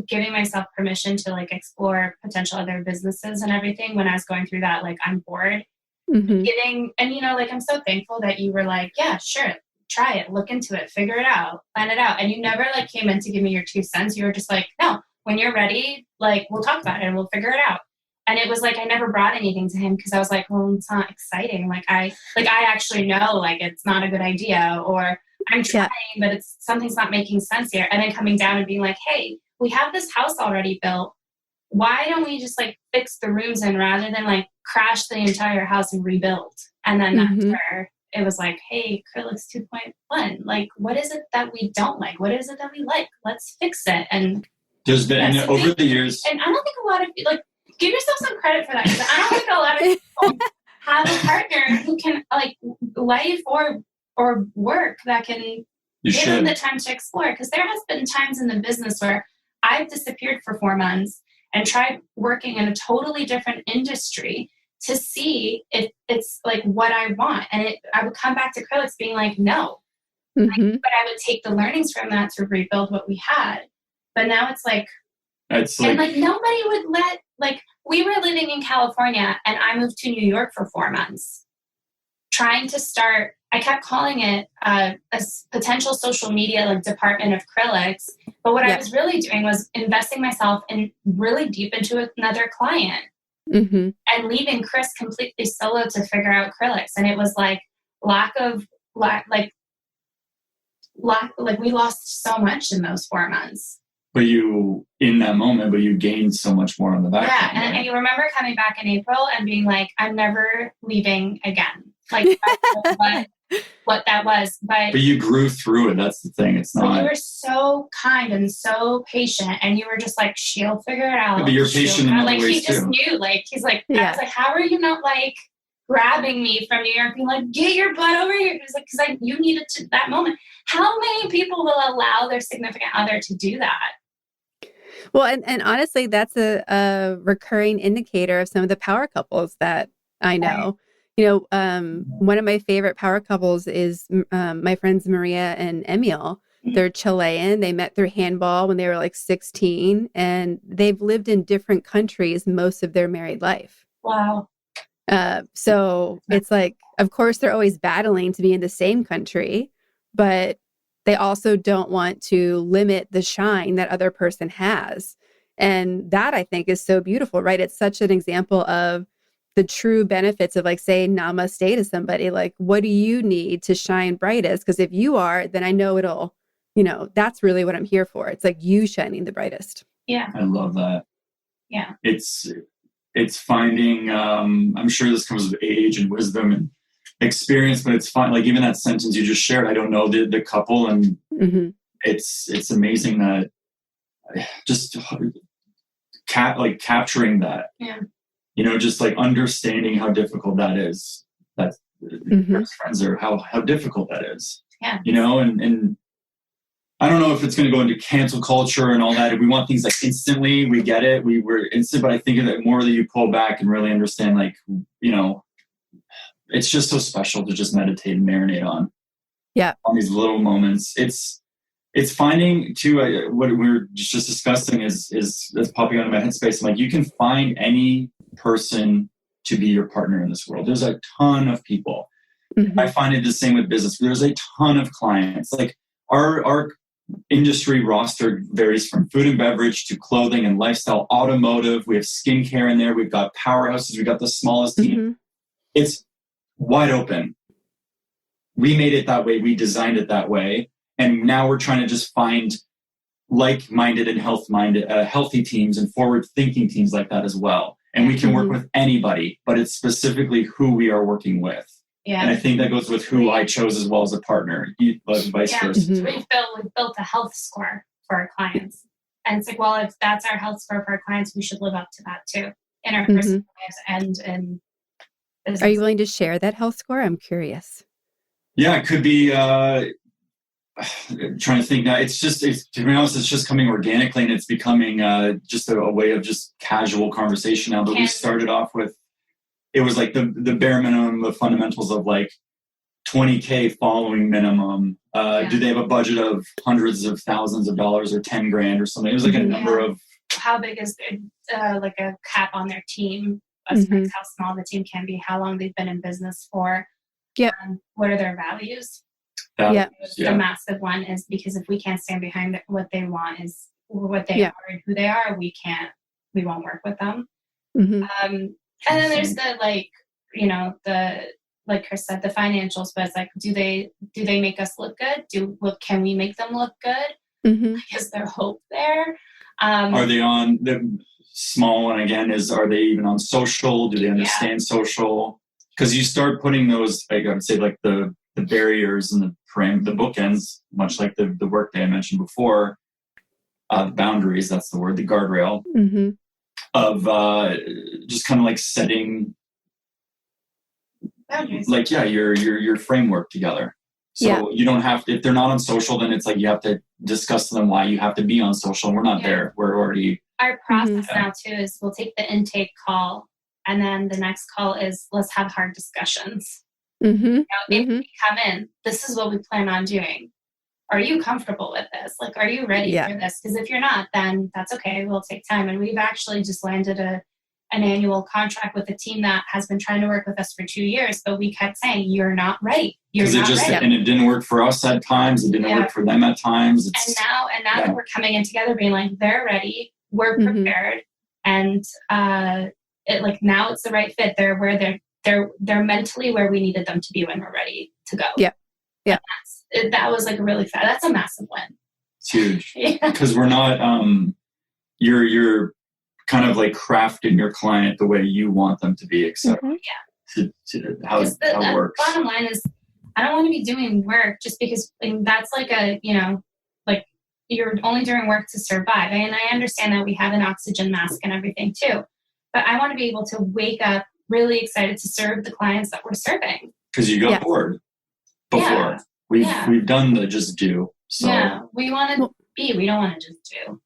giving myself permission to like explore potential other businesses and everything when I was going through that, like I'm bored. And you know, like I'm so thankful that you were like, yeah, sure, try it, look into it, figure it out, plan it out. And you never like came in to give me your 2 cents. You were just like, no, when you're ready, like we'll talk about it and we'll figure it out. And it was like I never brought anything to him because I was like, well, it's not exciting. I actually know like it's not a good idea, or I'm trying, but something's not making sense here. And then coming down and being like, hey, we have this house already built. Why don't we just like fix the rooms in rather than like crash the entire house and rebuild? And then that's where it was like, hey, Chrilleks 2.1, like, what is it that we don't like? What is it that we like? Let's fix it. And there's been over the years. And I don't think a lot of like, give yourself some credit for that. Because I don't think a lot of people have a partner who can like life or work that can give them the time to explore. Because there has been times in the business where I've disappeared for 4 months and tried working in a totally different industry to see if it's like what I want. And I would come back to Chrilleks being like, no. But I would take the learnings from that to rebuild what we had. But now it's like, and like nobody would we were living in California and I moved to New York for 4 months. Trying to start, I kept calling it a potential social media like department of Chrilleks. But what I was really doing was investing myself in really deep into another client and leaving Chris completely solo to figure out Chrilleks. And it was like we lost so much in those 4 months. But you gained so much more on the back end. Yeah, and you remember coming back in April and being like, I'm never leaving again. Like, what that was. But you grew through it. That's the thing. It's not. You were so kind and so patient. And you were just like, she'll figure it out. Yeah, but you're patient in other ways he just knew. Like, he's like, I was like, how are you not like grabbing me from New York being like, get your butt over here? It was like, because you needed to that moment. How many people will allow their significant other to do that? Well, and honestly, that's a recurring indicator of some of the power couples that I know. You know, one of my favorite power couples is my friends Maria and Emil. They're Chilean. They met through handball when they were like 16, and they've lived in different countries most of their married life. Wow. So it's like, of course, they're always battling to be in the same country, but they also don't want to limit the shine that other person has. And that I think is so beautiful, right? It's such an example of the true benefits of like saying namaste to somebody. Like, what do you need to shine brightest? Because if you are, then I know it'll, you know, that's really what I'm here for. It's like you shining the brightest. Yeah. I love that. Yeah. It's finding, I'm sure this comes with age and wisdom and experience, but it's fun. Like even that sentence you just shared, I don't know the couple, and it's amazing that just capturing that. Yeah. You know, just like understanding how difficult that is. That best friends are how difficult that is. Yeah. You know, and I don't know if it's going to go into cancel culture and all that. If we want things like instantly, we get it. We're instant, but I think that more that you pull back and really understand, like, you know, it's just so special to just meditate and marinate on. Yeah. On these little moments. It's finding too, what we were just discussing is that's popping out of my headspace. I'm like, you can find any person to be your partner in this world. There's a ton of people. I find it the same with business. There's a ton of clients. Like our industry roster varies from food and beverage to clothing and lifestyle, automotive. We have skincare in there. We've got powerhouses. We've got the smallest team. It's wide open. We made it that way. We designed it that way. And now we're trying to just find like-minded and healthy teams and forward-thinking teams like that as well. And we can work with anybody, but it's specifically who we are working with. Yeah. And I think that goes with who I chose as well as a partner, but vice versa. So we've built a health score for our clients. And it's like, well, if that's our health score for our clients, we should live up to that too in our personal lives and in business. Are you willing to share that health score? I'm curious. Yeah, it could be... trying to think now. To be honest, it's just coming organically, and it's becoming just a way of just casual conversation now. But we started off with, it was like the bare minimum, the fundamentals of like $20K following minimum. Do they have a budget of hundreds of thousands of dollars or 10 grand or something? It was like a number of. How big is like a cap on their team? As far as how small the team can be, how long they've been in business for. Yeah. What are their values? The massive one is because if we can't stand behind what they want is what they are and who they are, we won't work with them. And then there's the like Chris said, the financials, but it's like, do they make us look good? Can we make them look good? Is there hope there? Are they on the small one again? Are they even on social? Do they understand social? Because you start putting those, I would say, like the barriers and the bookends, much like the work that I mentioned before, boundaries, that's the word, the guardrail of just kind of like setting boundaries. Like, your framework together. So you don't have to, if they're not on social, then it's like you have to discuss to them why you have to be on social. And we're not there. We're already. Our process now too is we'll take the intake call And then the next call is, let's have hard discussions. Mm-hmm. You know, if we come in, this is what we plan on doing. Are you comfortable with this? Like, are you ready for this? Because if you're not, then that's okay. We'll take time. And we've actually just landed an annual contract with a team that has been trying to work with us for 2 years, but we kept saying, you're not ready. You're not ready. And it didn't work for us at times. It didn't work for them at times. And now that we're coming in together, being like, they're ready, we're prepared, and it like now it's the right fit. They're where they're mentally where we needed them to be when we're ready to go. Yeah. That was like a really fast. That's a massive win. It's huge because we're not. You're kind of like crafting your client the way you want them to be, etc. To how it works. Bottom line is, I don't want to be doing work just because that's like like you're only doing work to survive. And I understand that we have an oxygen mask and everything too, but I want to be able to wake up really excited to serve the clients that we're serving. Because you got bored before. We've done the just do. So we want to be. We don't want to just do.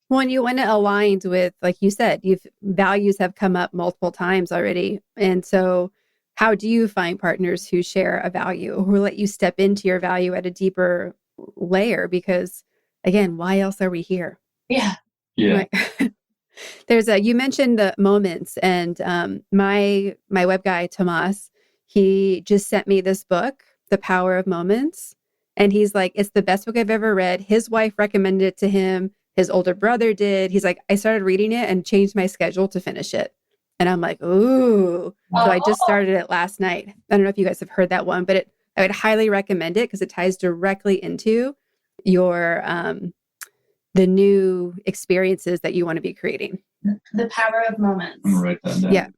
When you want to aligned with, like you said, values have come up multiple times already. And so how do you find partners who share a value, who let you step into your value at a deeper layer? Because again, why else are we here? Yeah. Like, you mentioned the moments, and my web guy, Tomas, he just sent me this book, The Power of Moments. And he's like, it's the best book I've ever read. His wife recommended it to him. His older brother did. He's like, I started reading it and changed my schedule to finish it. And I'm like, ooh. So I just started it last night. I don't know if you guys have heard that one, but I would highly recommend it because it ties directly into your the new experiences that you want to be creating. The Power of Moments. I'm gonna write that down. Yeah.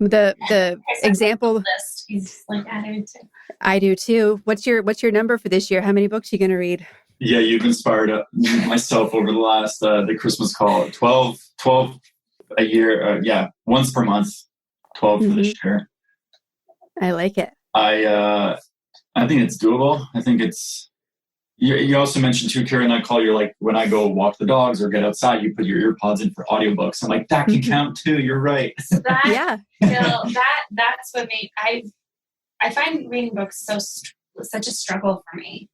The example list. He's like added to. I do too. What's your number for this year? How many books are you going to read? Yeah, you've inspired myself over the last the Christmas call. 12 a year. Once per month. 12 for this year. I like it. I think it's doable. I think it's. You also mentioned too, Kira, in that call, you're like, when I go walk the dogs or get outside, you put your ear pods in for audiobooks. I'm like, that can count too. You're right. So that's what made I find reading books such a struggle for me.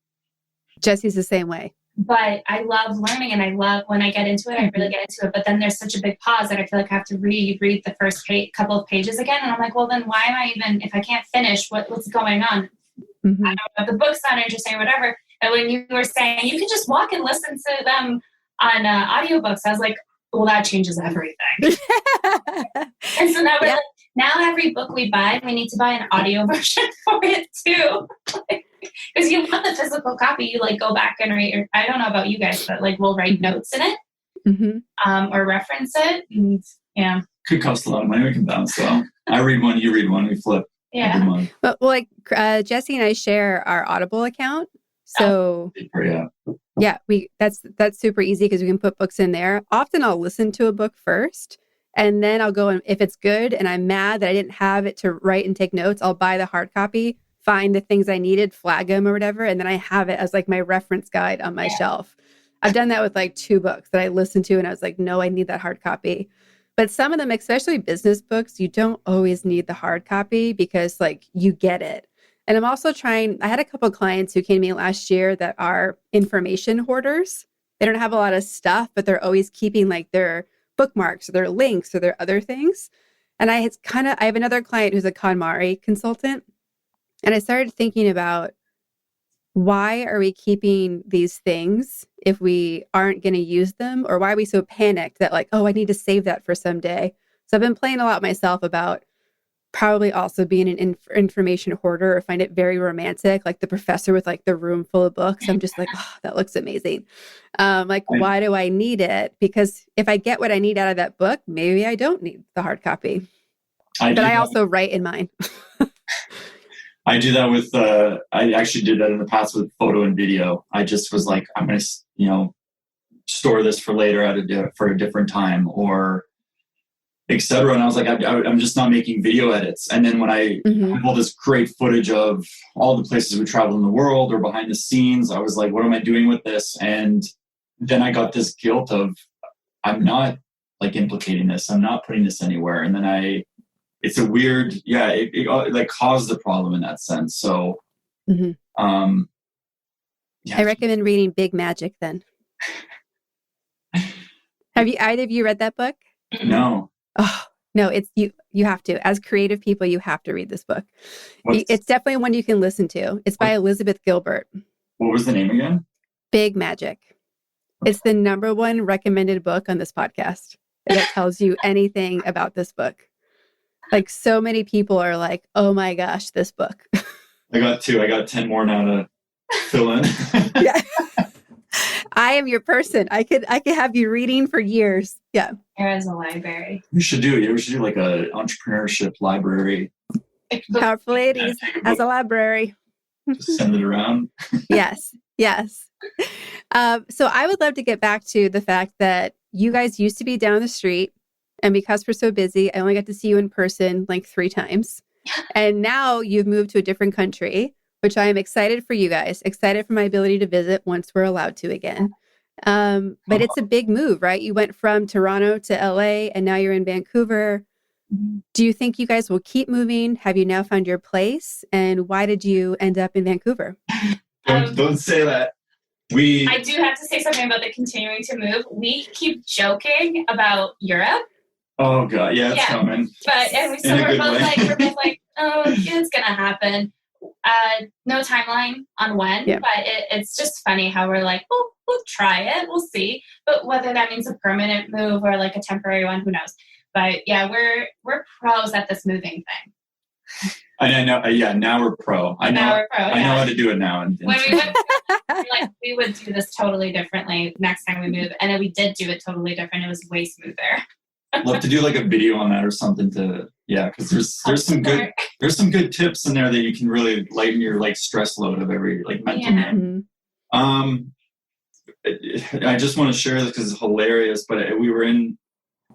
Jesse's the same way. But I love learning, and I love when I get into it, I really get into it. But then there's such a big pause that I feel like I have to read the first couple of pages again. And I'm like, well, then why am I even, if I can't finish, what's going on? I don't know, the book's not interesting or whatever. And when you were saying you can just walk and listen to them on audiobooks, I was like, well, that changes everything. And so now we're like, now every book we buy, we need to buy an audio version for it too. Because you want the physical copy, you like go back and read. Or, I don't know about you guys, but like we'll write notes in it or reference it. And, could cost a lot of money. We can bounce though. I read one, you read one, we flip. Yeah. But like Jesse and I share our Audible account. So that's super easy because we can put books in there. Often I'll listen to a book first and then I'll go, and if it's good and I'm mad that I didn't have it to write and take notes, I'll buy the hard copy, find the things I needed, flag them or whatever. And then I have it as like my reference guide on my shelf. I've done that with like 2 books that I listened to and I was like, no, I need that hard copy. But some of them, especially business books, you don't always need the hard copy because like you get it. And I'm also I had a couple of clients who came to me last year that are information hoarders. They don't have a lot of stuff, but they're always keeping like their bookmarks or their links or their other things. And I have another client who's a KonMari consultant. And I started thinking about, why are we keeping these things if we aren't going to use them? Or why are we so panicked that like, oh, I need to save that for someday? So I've been playing a lot myself about probably also being an information hoarder, or find it very romantic, like the professor with like the room full of books. I'm just like, oh, that looks amazing. Why do I need it? Because if I get what I need out of that book, maybe I don't need the hard copy. I also write in mine. I do that with, I actually did that in the past with photo and video. I just was like, I'm going to, store this for later for a different time or etc. And I was like, I'm just not making video edits. And then when I have all this great footage of all the places we travel in the world or behind the scenes, I was like, what am I doing with this? And then I got this guilt of, I'm not like implicating this. I'm not putting this anywhere. And then I it's a weird, it like caused the problem in that sense. So, I recommend reading Big Magic then. Have either of you read that book? No. Oh, no, it's you have to. As creative people, you have to read this book. It's definitely one you can listen to. It's by Elizabeth Gilbert. What was the name again? Big Magic. It's the #1 recommended book on this podcast. And it tells you anything about this book. Like so many people are like, oh my gosh, this book. I got 2. I got 10 more now to fill in. Yeah. I am your person. I could have you reading for years. Yeah. There is a library. We should do like a entrepreneurship library. Powerful Ladies as a library. Just send it around. Yes. So I would love to get back to the fact that you guys used to be down the street, and because we're so busy, I only got to see you in person like 3 times. And now you've moved to a different country, which I am excited for you guys, excited for my ability to visit once we're allowed to again. But it's a big move, right? You went from Toronto to LA and now you're in Vancouver. Do you think you guys will keep moving? Have you now found your place? And why did you end up in Vancouver? Don't say that. I do have to say something about the continuing to move. We keep joking about Europe. Oh God, yeah, it's coming. But we're both like, oh, it's gonna happen. No timeline on when, but it's just funny how we're like, oh, we'll try it, we'll see. But whether that means a permanent move or like a temporary one, who knows? But yeah, we're pros at this moving thing. And I know, now we're pro. I know how to do it now. When we would do this totally differently next time we move, and then we did do it totally different. It was way smoother. Love to do like a video on that or something because there's some good tips in there that you can really lighten your like stress load of every like mental note. I just want to share this because it's hilarious. But we were in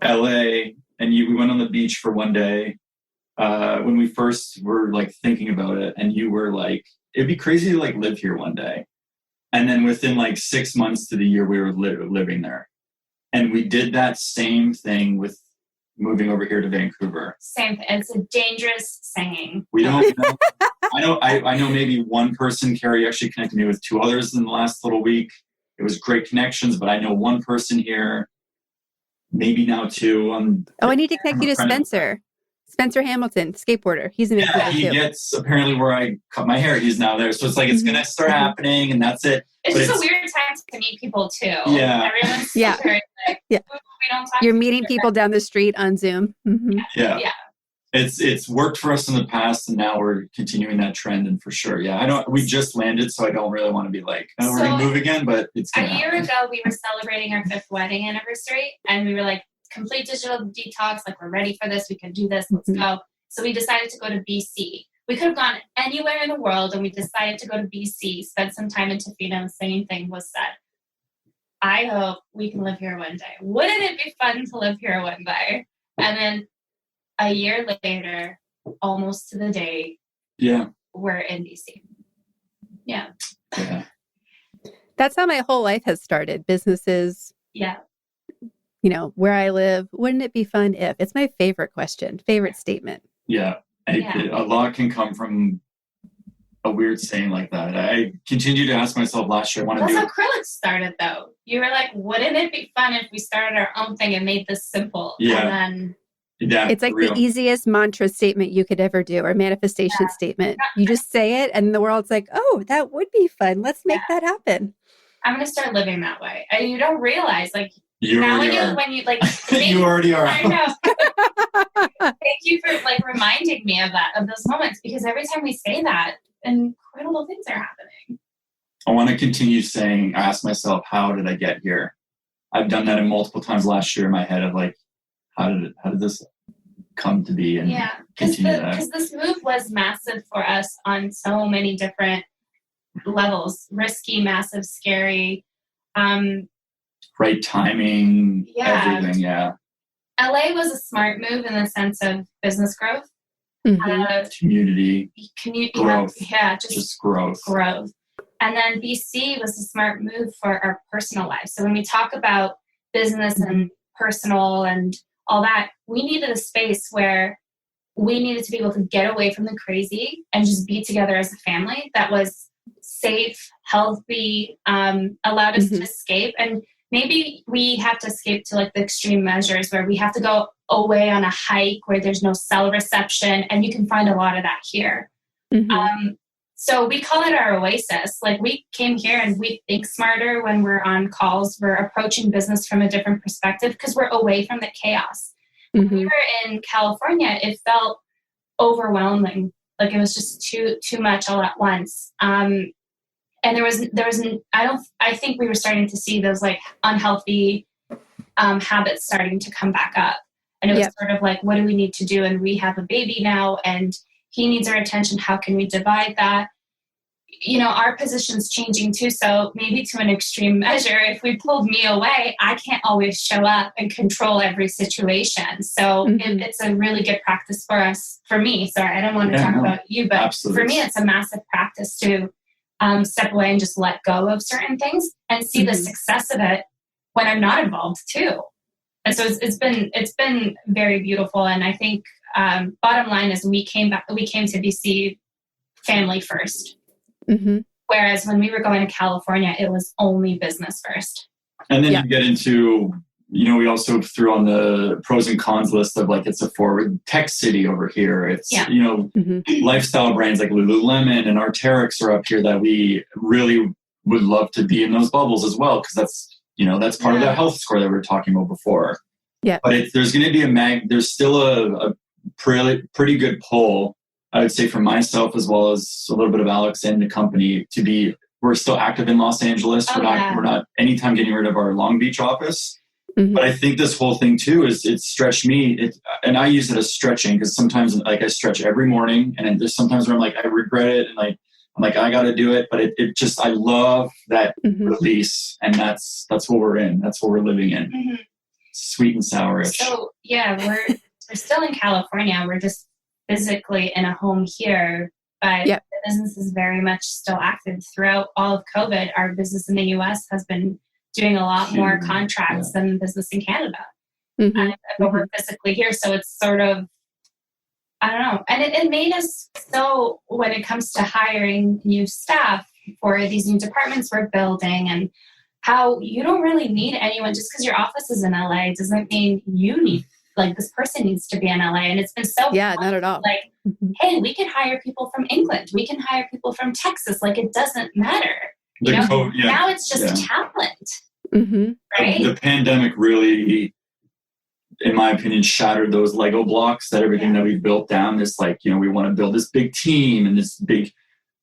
LA and we went on the beach for one day when we first were like thinking about it, and you were like, it'd be crazy to like live here one day. And then within like 6 months to the year, we were living there. And we did that same thing with moving over here to Vancouver. Same thing. It's a dangerous saying. We don't know. I know maybe one person, Carrie, actually connected me with 2 others in the last little week. It was great connections, but I know one person here, maybe now 2. I need to connect you to Spencer. Spencer Hamilton, skateboarder. He's in Vancouver too. He gets, apparently where I cut my hair, he's now there. So it's like, it's going to start happening and that's it. It's just a weird time to meet people too. Yeah. Everyone's very like, we don't talk. You're meeting people down the street on Zoom. Mm-hmm. Yeah. It's worked for us in the past, and now we're continuing that trend. And for sure, we just landed, so I don't really want to be like, oh, we're going to move again, but it's going to happen. A year ago, we were celebrating our 5th wedding anniversary, and we were like, complete digital detox, like we're ready for this, we can do this, let's go. So we decided to go to BC. We could have gone anywhere in the world, and we decided to go to BC, spend some time in Tofino, and same thing was said. I hope we can live here one day. Wouldn't it be fun to live here one day? And then a year later, almost to the day, we're in BC. Yeah. That's how my whole life has started. Businesses. Yeah. Where I live, wouldn't it be fun if? It's my favorite question, favorite statement. Yeah. A lot can come from a weird saying like that. I continue to ask myself last year, That's how Chrilleks started, though. You were like, wouldn't it be fun if we started our own thing and made this simple? Yeah. And then, it's like the easiest mantra statement you could ever do, or manifestation statement. You just say it and the world's like, oh, that would be fun. Let's make that happen. I'm going to start living that way. And you don't realize, like, you already are. I know. Thank you for like reminding me of those moments, because every time we say that, incredible things are happening. I want to continue saying, I ask myself, how did I get here? I've done that multiple times last year in my head of like, how did this come to be? And because this move was massive for us on so many different levels. Risky, massive, scary. Right timing, everything, LA was a smart move in the sense of business growth. Community growth. Just growth. And then BC was a smart move for our personal lives. So when we talk about business and personal and all that, we needed a space where we needed to be able to get away from the crazy and just be together as a family that was safe, healthy, allowed us to escape. And maybe we have to escape to like the extreme measures where we have to go away on a hike where there's no cell reception. And you can find a lot of that here. So we call it our oasis. Like we came here and we think smarter when we're on calls. We're approaching business from a different perspective because we're away from the chaos. When we were in California, it felt overwhelming. Like it was just too much all at once. And I think we were starting to see those like unhealthy habits starting to come back up. And it was sort of like, what do we need to do? And we have a baby now and he needs our attention. How can we divide that? You know, our position's changing too. So maybe to an extreme measure, if we pulled me away, I can't always show up and control every situation. So it's a really good practice for us, for me. Sorry, I don't want to talk about you, but for me, it's a massive practice to step away and just let go of certain things and see the success of it when I'm not involved too. And so it's been very beautiful. And I think bottom line is we came to BC family first. Whereas when we were going to California, it was only business first. And then you get into, you know, we also threw on the pros and cons list of like, it's a forward tech city over here. It's, you know, lifestyle brands like Lululemon and Arc'teryx are up here that we really would love to be in those bubbles as well. Cause that's, you know, that's part of the health score that we were talking about before. Yeah. But there's going to be there's still a pretty good pull, I would say, for myself as well as a little bit of Alex and the company we're still active in Los Angeles. We're not anytime getting rid of our Long Beach office. But I think this whole thing too it's stretched me. And I use it as stretching because sometimes like I stretch every morning and then there's sometimes where I'm like, I regret it. And like, I'm like, I got to do it. But it just, I love that release. And that's what we're in. That's what we're living in. Sweet and sourish. So yeah, we're still in California. We're just physically in a home here, but the business is very much still active. Throughout all of COVID, our business in the US has been doing a lot more contracts than business in Canada. But we're physically here. So it's sort of, I don't know. And it made us so when it comes to hiring new staff for these new departments we're building and how you don't really need anyone just because your office is in LA doesn't mean you need, like this person needs to be in LA. And it's been so fun, not at all. Like, hey, we can hire people from England. We can hire people from Texas. Like it doesn't matter. You know? Now it's just talent. Right? The pandemic really, in my opinion, shattered those Lego blocks that everything that we've built down. This like, you know, we want to build this big team and this big,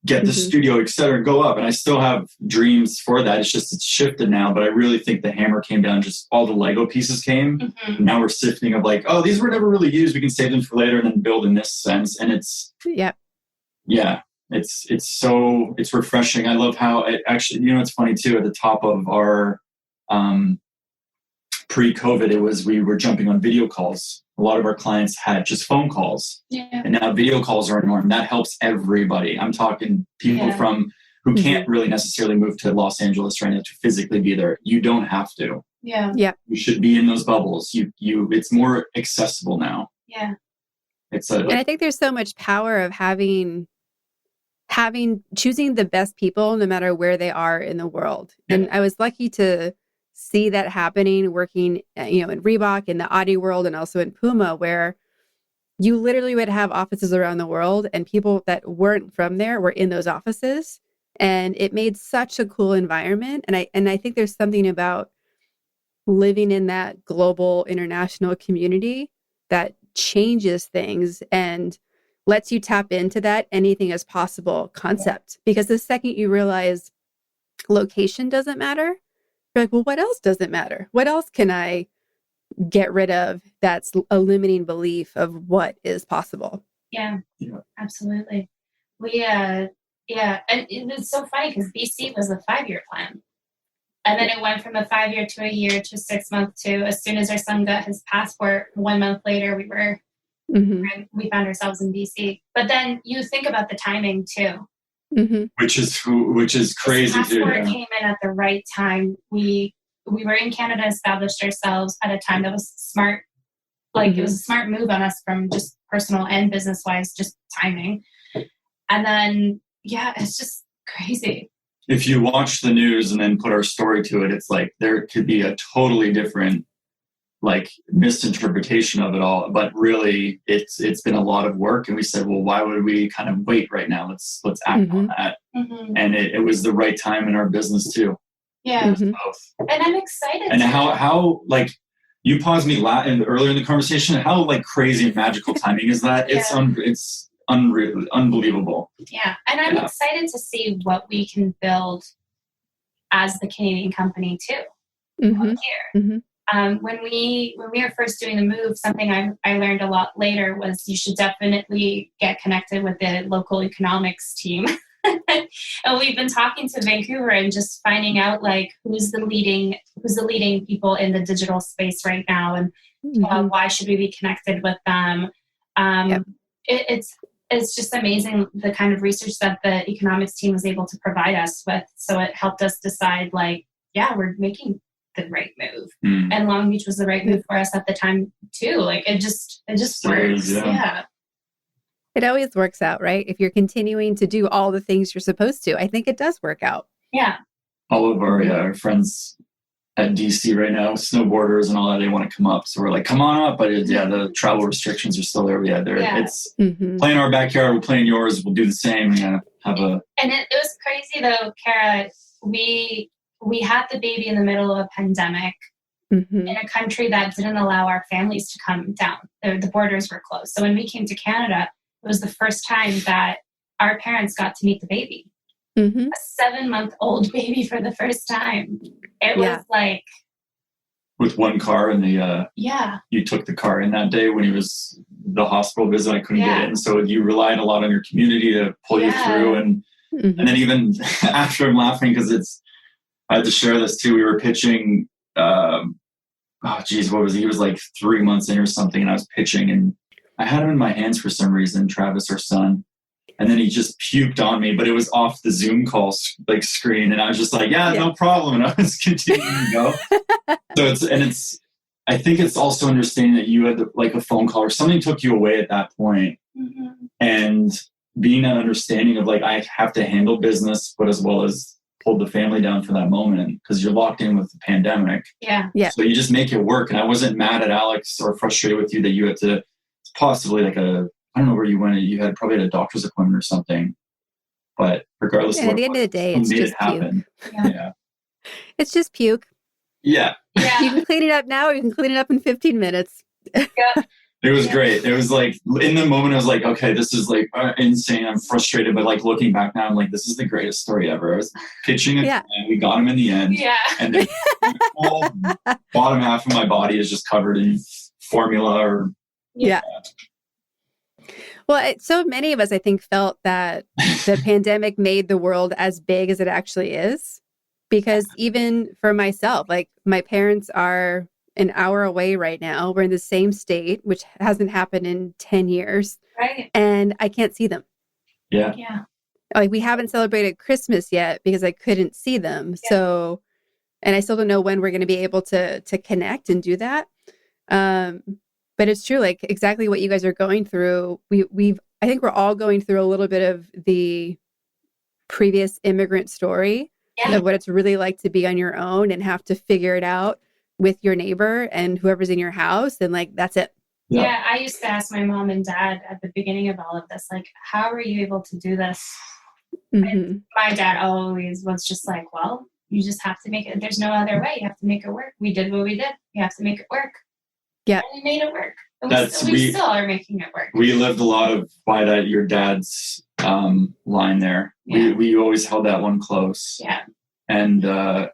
get the studio, et cetera, go up. And I still have dreams for that. It's shifted now, but I really think the hammer came down, just all the Lego pieces came. Now we're sifting of like, oh, these were never really used. We can save them for later and then build in this sense. And it's refreshing. I love how it actually, you know, it's funny too, at the top of our, pre-COVID, we were jumping on video calls. A lot of our clients had just phone calls. And now video calls are a norm. That helps everybody. I'm talking people who can't really necessarily move to Los Angeles right now to physically be there. You don't have to. You should be in those bubbles. It's more accessible now. And I think there's so much power of choosing the best people no matter where they are in the world. And I was lucky to see that happening working, you know, in Reebok, in the Audi world, and also in Puma, where you literally would have offices around the world and people that weren't from there were in those offices. And it made such a cool environment. And I think there's something about living in that global international community that changes things and lets you tap into that anything is possible concept. Because the second you realize location doesn't matter, you're like, well, what else doesn't matter? What else can I get rid of that's a limiting belief of what is possible? Yeah. Absolutely. And it's so funny because BC was a 5-year plan. And then it went from a 5-year to a year to 6 month to as soon as our son got his passport, 1 month later, we found ourselves in BC. But then you think about the timing too. Which is crazy. His passport came in at the right time. We were in Canada, established ourselves at a time that was smart. Like it was a smart move on us from just personal and business wise, just timing. And then, yeah, it's just crazy. If you watch the news and then put our story to it, it's like there could be a totally different like misinterpretation of it all. But really, it's been a lot of work. And we said, well, why would we kind of wait right now? Let's act on that. And it was the right time in our business too. Yeah. Both. And I'm excited. And how like you paused me earlier in the conversation. How like crazy and magical timing is that? It's unreal, unbelievable. Yeah. And I'm excited to see what we can build as the Canadian company too. Here. When we were first doing the move, something I learned a lot later was you should definitely get connected with the local economics team. And we've been talking to Vancouver and just finding out like who's the leading people in the digital space right now, and why should we be connected with them? It's just amazing the kind of research that the economics team was able to provide us with. So it helped us decide like, yeah, we're making the right move. And Long Beach was the right move for us at the time too. Like it just works. Yeah. It always works out, right? If you're continuing to do all the things you're supposed to, I think it does work out. Yeah. All of our friends at DC right now, snowboarders and all that, they want to come up. So we're like, come on up. But the travel restrictions are still there. It's play in our backyard. We'll play in yours. We'll do the same. And it was crazy though, Kara. We had the baby in the middle of a pandemic in a country that didn't allow our families to come down. The borders were closed. So when we came to Canada, it was the first time that our parents got to meet the baby. A 7-month-old baby for the first time. It was like... With one car and you took the car in that day when he was the hospital visit. I couldn't get in. So you relied a lot on your community to pull you through. And then even after, I'm laughing because I had to share this too. We were pitching, what was he? He was like 3 months in or something. And I was pitching and I had him in my hands for some reason, Travis, our son. And then he just puked on me, but it was off the Zoom call screen. And I was just like, no problem. And I was continuing to go. I think it's also understanding that you had like a phone call or something took you away at that point. And being that understanding of like, I have to handle business, but as well as hold the family down for that moment because you're locked in with the pandemic. Yeah. So you just make it work. And I wasn't mad at Alex or frustrated with you that you had to possibly like I don't know where you went. You had probably had a doctor's appointment or something, but regardless, at the end of the day, it's just puke. It's just puke. Yeah. You can clean it up now, or you can clean it up in 15 minutes. It was great. It was like in the moment, I was like, okay, this is like insane. I'm frustrated, but like looking back now, I'm like, this is the greatest story ever. I was pitching it, and we got him in the end. Yeah. And the whole bottom half of my body is just covered in formula or. Yeah. Well, so many of us, I think, felt that the pandemic made the world as big as it actually is. Because even for myself, like my parents are an hour away right now. We're in the same state, which hasn't happened in 10 years. Right. And I can't see them. Yeah. Like we haven't celebrated Christmas yet because I couldn't see them. Yeah. So, and I still don't know when we're going to be able to connect and do that. But it's true, like exactly what you guys are going through. I think we're all going through a little bit of the previous immigrant story of what it's really like to be on your own and have to figure it out with your neighbor and whoever's in your house. And like, that's it. Yeah. I used to ask my mom and dad at the beginning of all of this, like, how are you able to do this? And my dad always was just like, well, you just have to make it. There's no other way. You have to make it work. We did what we did. You have to make it work. Yeah. And we made it work. And we still are making it work. We lived a lot of by that your dad's line there. Yeah. We always held that one close. Yeah. And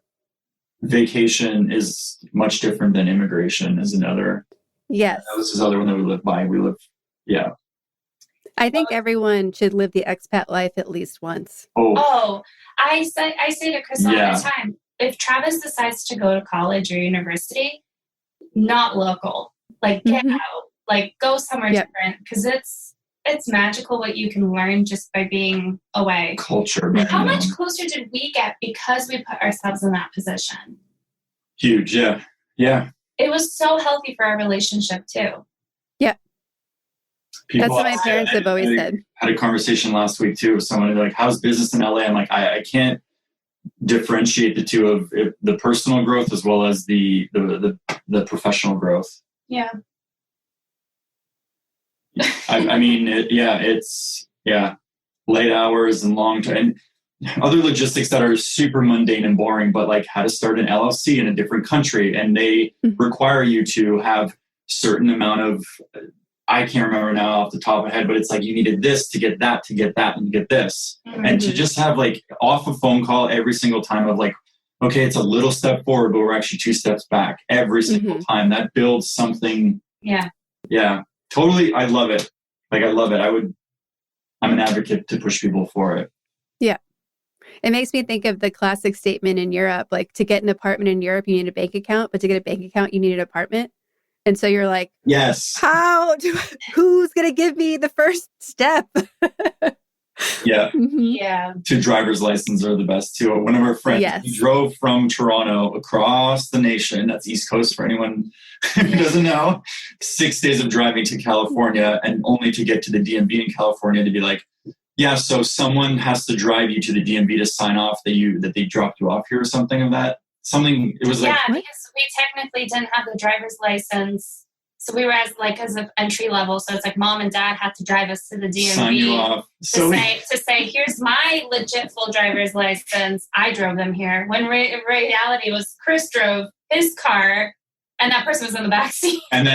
vacation is much different than immigration is another. Yes. This is the other one that we live by. I think everyone should live the expat life at least once. I say to Chris all the time, if Travis decides to go to college or university, not local, like get out, like go somewhere different, because it's magical what you can learn just by being away. Culture. How much closer did we get because we put ourselves in that position? Huge. Yeah. It was so healthy for our relationship too. That's what my parents have always said. Had a conversation last week too with someone like, how's business in LA? I'm like, I can't differentiate the two of the personal growth as well as the professional growth. Yeah. I mean, it's late hours and long time and other logistics that are super mundane and boring, but like how to start an LLC in a different country. And they require you to have certain amount of, I can't remember now off the top of my head, but it's like you needed this to get that, and get this. Mm-hmm. And to just have like off a phone call every single time of like, okay, it's a little step forward, but we're actually 2 steps back every single time. That builds something. Yeah. Yeah, totally. I love it. Like, I love it. I'm an advocate to push people for it. Yeah. It makes me think of the classic statement in Europe, like to get an apartment in Europe, you need a bank account, but to get a bank account, you need an apartment. And so you're like, yes, who's going to give me the first step? Yeah. Mm-hmm. Yeah. 2 driver's licenses are the best too. One of our friends he drove from Toronto across the nation. That's East Coast for anyone who doesn't know. 6 days of driving to California and only to get to the DMV in California to be like, yeah, so someone has to drive you to the DMV to sign off that they dropped you off here or something of that. Something, it was like... Yeah, because we technically didn't have the driver's license. So we were as of entry level. So it's like mom and dad had to drive us to the DMV sign you off. to say, here's my legit full driver's license. I drove them here. When reality was Chris drove his car and that person was in the backseat. And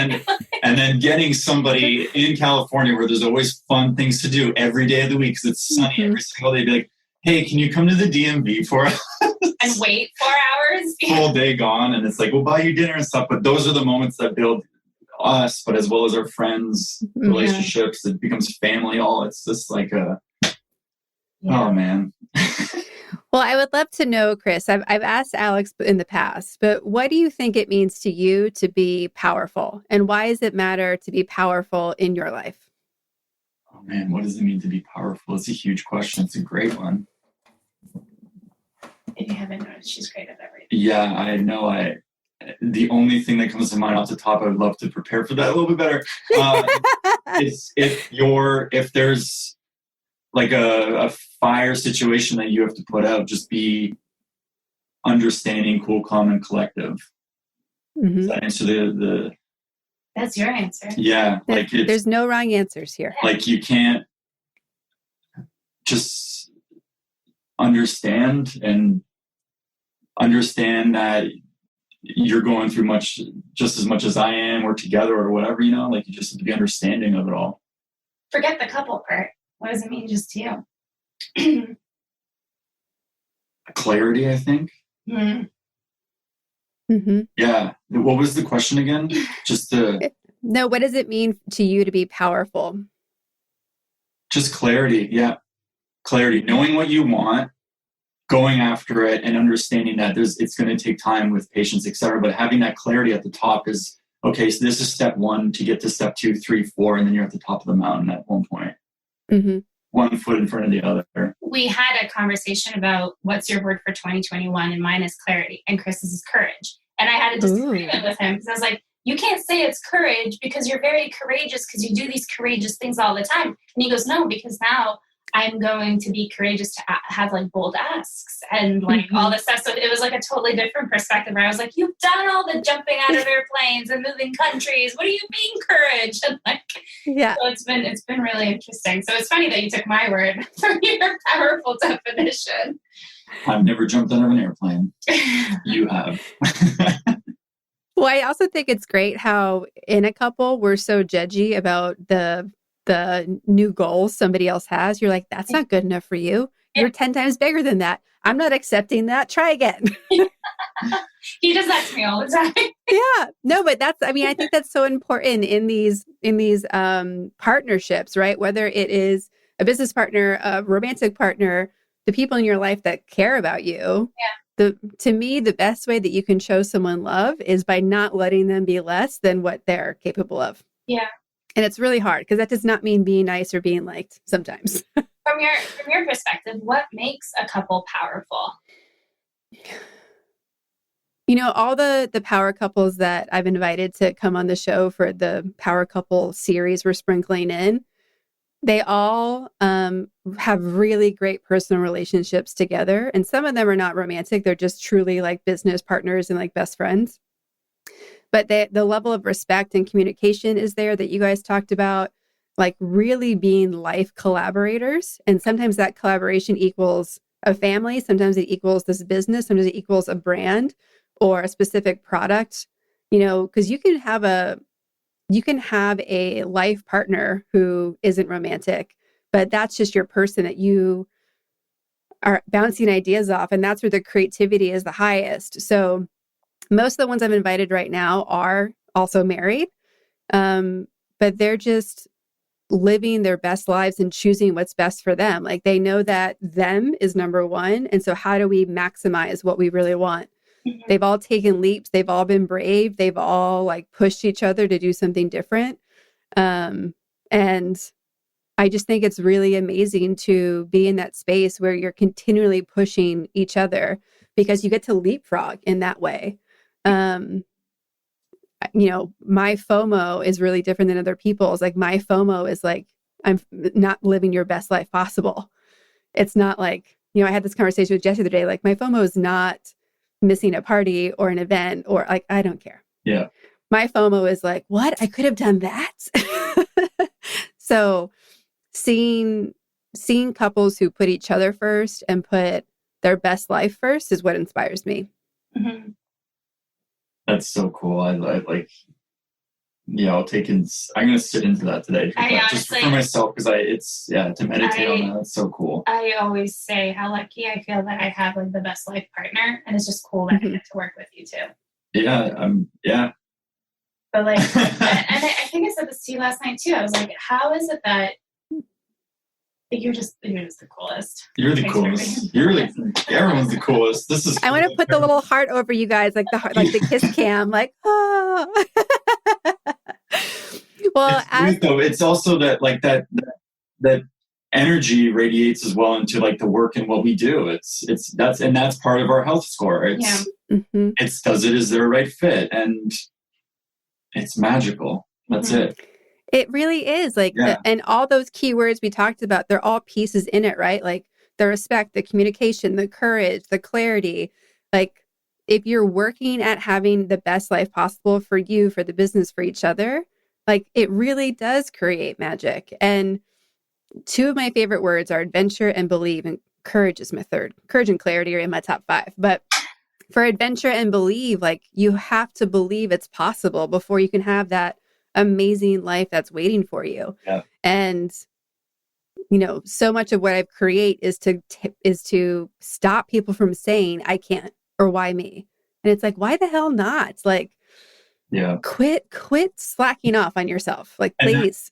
then getting somebody in California where there's always fun things to do every day of the week because it's sunny every single day. Be like, hey, can you come to the DMV for us? And wait 4 hours? Full day gone. And it's like, we'll buy you dinner and stuff. But those are the moments that build us, but as well as our friends, relationships. It becomes family. It's just like oh man. Well, I would love to know, Chris, I've asked Aleks in the past, but what do you think it means to you to be powerful? And why does it matter to be powerful in your life? Oh man, what does it mean to be powerful? It's a huge question. It's a great one. If you haven't noticed, she's great at everything. Yeah, I know. The only thing that comes to mind off the top, I would love to prepare for that a little bit better. Is if there's like a fire situation that you have to put out, just be understanding, cool, calm, and collective. Mm-hmm. Does that answer the? That's your answer. Yeah, like there's no wrong answers here. Like you can't just understand that you're going through just as much as I am, or together, or whatever, like you just have to be understanding of it all. Forget the couple part. What does it mean just to you? Clarity, I think. Mm-hmm. Yeah. What was the question again? No, what does it mean to you to be powerful? Just clarity. Yeah. Clarity. Knowing what you want, going after it, and understanding that it's going to take time with patience, etc. But having that clarity at the top is, okay, so this is step 1 to get to step 2, 3, 4, and then you're at the top of the mountain at one point. Mm-hmm. 1 foot in front of the other. We had a conversation about what's your word for 2021, and mine is clarity, and Chris's is courage. And I had a disagreement with him because I was like, you can't say it's courage because you're very courageous because you do these courageous things all the time. And he goes, no, because now I'm going to be courageous to have like bold asks and like all this stuff. So it was like a totally different perspective where I was like, you've done all the jumping out of airplanes and moving countries. What do you mean courage? And like, so it's been really interesting. So it's funny that you took my word for your powerful definition. I've never jumped out of an airplane. You have. Well, I also think it's great how in a couple we're so judgy about the new goals somebody else has. You're like, that's not good enough for you. You're 10 times bigger than that. I'm not accepting that. Try again. He does that to me all the time. Yeah. No, but I think that's so important in these partnerships, right? Whether it is a business partner, a romantic partner, the people in your life that care about you. Yeah. To me, the best way that you can show someone love is by not letting them be less than what they're capable of. Yeah. And it's really hard because that does not mean being nice or being liked sometimes. From your perspective, what makes a couple powerful? All the power couples that I've invited to come on the show for the power couple series we're sprinkling in, they all have really great personal relationships together. And some of them are not romantic. They're just truly like business partners and like best friends. But the level of respect and communication is there that you guys talked about, like really being life collaborators. And sometimes that collaboration equals a family. Sometimes it equals this business. Sometimes it equals a brand or a specific product, because you can have a life partner who isn't romantic, but that's just your person that you are bouncing ideas off. And that's where the creativity is the highest. So most of the ones I've invited right now are also married, but they're just living their best lives and choosing what's best for them. Like they know that them is number one. And so how do we maximize what we really want? They've all taken leaps. They've all been brave. They've all like pushed each other to do something different. And I just think it's really amazing to be in that space where you're continually pushing each other because you get to leapfrog in that way. My FOMO is really different than other people's. Like my FOMO is like, I'm not living your best life possible. It's not like, I had this conversation with Jesse the other day, like my FOMO is not missing a party or an event or like, I don't care. Yeah. My FOMO is like, what? I could have done that. So seeing couples who put each other first and put their best life first is what inspires me. Mm-hmm. That's so cool. I like, I'm going to sit into that today just for myself because to meditate on that. That's so cool. I always say how lucky I feel that I have like the best life partner, and it's just cool that I get to work with you too. Yeah. Yeah. But like, and I think I said this to you last night too. I was like, how is it that you're just the coolest? You're the coolest. Everyone's the coolest. I want to put the little heart over you guys, like the heart, like the kiss cam, like oh. Well, it's also that like that energy radiates as well into like the work and what we do. That's part of our health score. Is there a right fit? And it's magical. That's it. It really is like, and all those keywords we talked about, they're all pieces in it, right? Like the respect, the communication, the courage, the clarity. Like if you're working at having the best life possible for you, for the business, for each other, like it really does create magic. And two of my favorite words are adventure and believe, and courage is my third. Courage and clarity are in my top 5. But for adventure and believe, like you have to believe it's possible before you can have that amazing life that's waiting for you. Yeah. And so much of what I create is to stop people from saying I can't or why me. And it's like, why the hell not? It's like, quit slacking off on yourself. Like, please.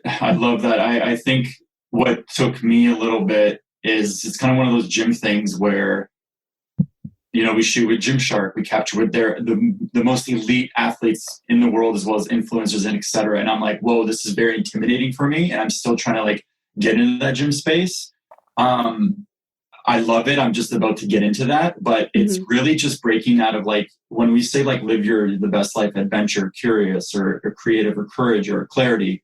I love that. I think what took me a little bit is it's kind of one of those gym things where we shoot with Gymshark, we capture with the most elite athletes in the world as well as influencers and et cetera. And I'm like, whoa, this is very intimidating for me. And I'm still trying to like get into that gym space. I love it. I'm just about to get into that, but it's really just breaking out of like, when we say like live the best life, adventure, curious or creative or courage or clarity.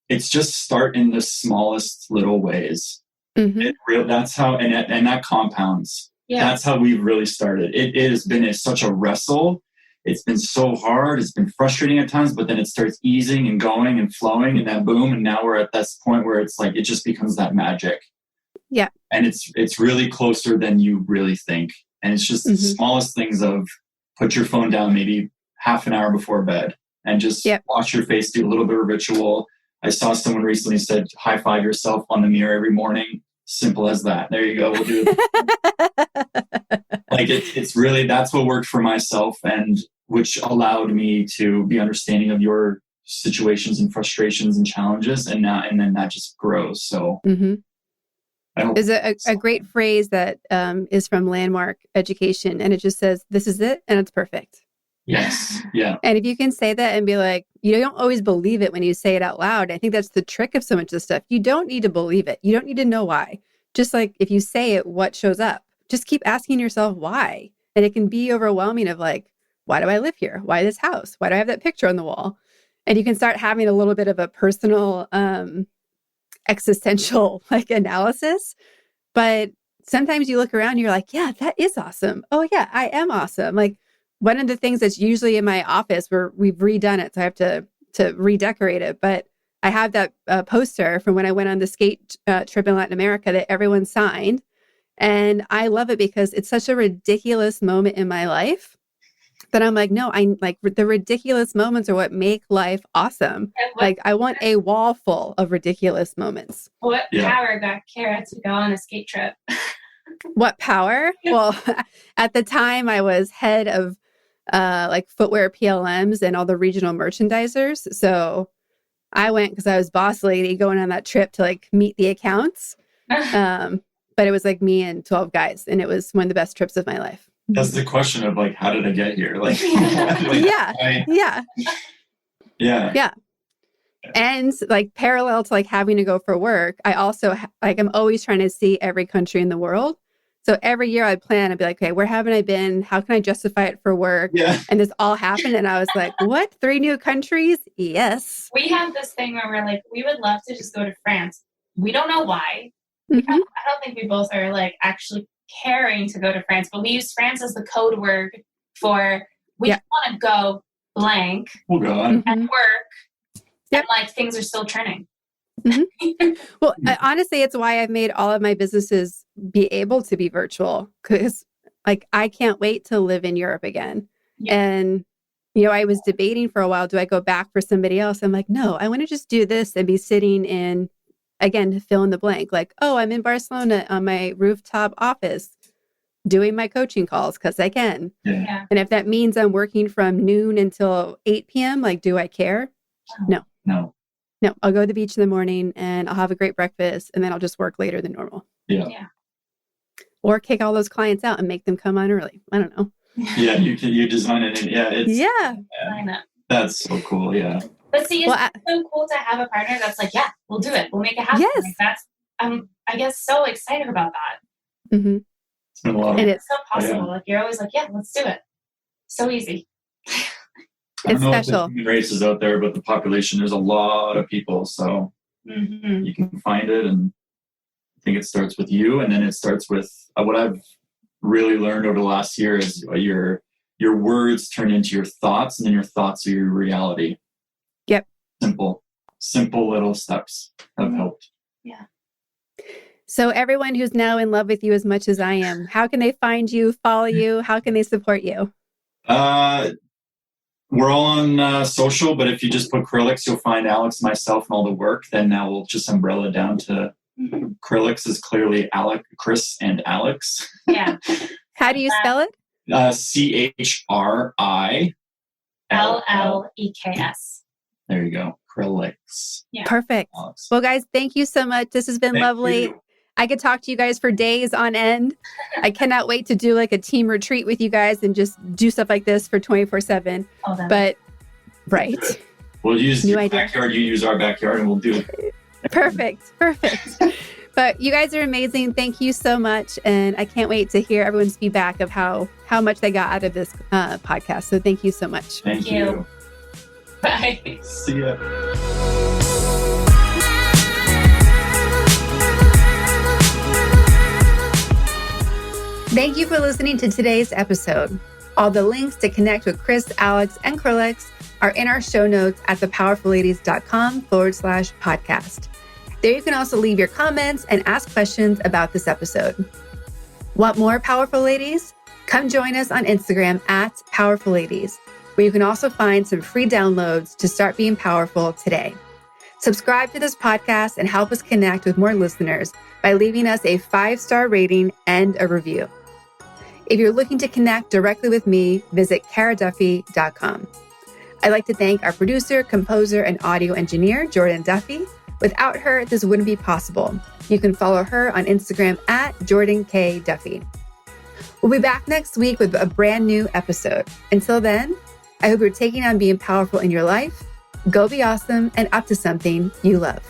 It's just start in the smallest little ways. That's how, and that compounds. Yeah. That's how we've really started. It has been such a wrestle. It's been so hard. It's been frustrating at times, but then it starts easing and going and flowing and then boom. And now we're at this point where it's like, it just becomes that magic. Yeah. And it's really closer than you really think. And it's just the smallest things of put your phone down maybe half an hour before bed and just wash your face, do a little bit of ritual. I saw someone recently said, high five yourself on the mirror every morning. Simple as that. There you go. We'll do it. Like it's really, that's what worked for myself and which allowed me to be understanding of your situations and frustrations and challenges. And then that just grows. So there's a great phrase that is from Landmark Education, and it just says, this is it. And it's perfect. Yes. Yeah. And if you can say that and be like, you don't always believe it when you say it out loud. I think that's the trick of so much of this stuff. You don't need to believe it. You don't need to know why. Just like if you say it, what shows up? Just keep asking yourself why. And it can be overwhelming of like, why do I live here? Why this house? Why do I have that picture on the wall? And you can start having a little bit of a personal, existential like analysis. But sometimes you look around and you're like, yeah, that is awesome. Oh yeah, I am awesome. Like one of the things that's usually in my office where we've redone it, so I have to redecorate it. But I have that poster from when I went on the skate trip in Latin America that everyone signed. And I love it because it's such a ridiculous moment in my life that I'm like, no, I like the ridiculous moments are what make life awesome. Like I want a wall full of ridiculous moments. What power got Kara to go on a skate trip? What power? Well, at the time I was head of like footwear PLMs and all the regional merchandisers. So I went because I was boss lady going on that trip to like meet the accounts. But it was like me and 12 guys, and it was one of the best trips of my life. That's the question of like, how did I get here? Like, yeah. And like parallel to like having to go for work, I also like, I'm always trying to see every country in the world. So every year I'd plan, I'd be like, okay, where haven't I been? How can I justify it for work? Yeah. And this all happened. And I was like, what? 3 new countries? Yes. We have this thing where we're like, we would love to just go to France. We don't know why. Mm-hmm. I don't think we both are like actually caring to go to France, but we use France as the code word for we want to go blank we'll go on. and work. And like things are still turning. Mm-hmm. Well, honestly, it's why I've made all of my businesses be able to be virtual, because like I can't wait to live in Europe again. Yeah. And, you know, I was debating for a while, do I go back for somebody else? I'm like, no, I want to just do this and be sitting in, again, to fill in the blank. Like, oh, I'm in Barcelona on my rooftop office doing my coaching calls because I can. Yeah. And if that means I'm working from noon until 8 p.m., like, do I care? No. I'll go to the beach in the morning and I'll have a great breakfast and then I'll just work later than normal. Yeah. Or kick all those clients out and make them come on early. I don't know. Yeah, you design it. Yeah. That's so cool. Yeah. But see, it's so cool to have a partner that's like, yeah, we'll do it. We'll make it happen. Yes. Like that's, I guess, so excited about that. Mm-hmm. It's been a lot. It's so possible. Like you're always like, yeah, let's do it. So easy. I don't know special. if the human race is out there, but the population, there's a lot of people. So you can find it. And I think it starts with you. And then it starts with what I've really learned over the last year is your words turn into your thoughts, and then your thoughts are your reality. Yep. Simple little steps have helped. Yeah. So everyone who's now in love with you as much as I am, how can they find you, follow you? How can they support you? We're all on social, but if you just put Chrilleks, you'll find Alex, myself, and all the work. Then now we'll just umbrella down to Chrilleks is clearly Chris and Alex. Yeah. How do you spell it? CHRILLEKS. There you go. Chrilleks. Yeah. Perfect. Alex. Well, guys, thank you so much. This has been lovely. You. I could talk to you guys for days on end. I cannot wait to do like a team retreat with you guys and just do stuff like this for 24/7. But right. We'll use your backyard, you use our backyard, and we'll do it. Perfect. But you guys are amazing. Thank you so much. And I can't wait to hear everyone's feedback of how much they got out of this podcast. So thank you so much. Thank you. Bye. See ya. Thank you for listening to today's episode. All the links to connect with Chris, Alex, and Chrilleks are in our show notes at thepowerfulladies.com/podcast. There you can also leave your comments and ask questions about this episode. Want more Powerful Ladies? Come join us on Instagram at Powerful Ladies, where you can also find some free downloads to start being powerful today. Subscribe to this podcast and help us connect with more listeners by leaving us a 5-star rating and a review. If you're looking to connect directly with me, visit karaduffy.com. I'd like to thank our producer, composer, and audio engineer, Jordan Duffy. Without her, this wouldn't be possible. You can follow her on Instagram at Jordan K. Duffy. We'll be back next week with a brand new episode. Until then, I hope you're taking on being powerful in your life. Go be awesome and up to something you love.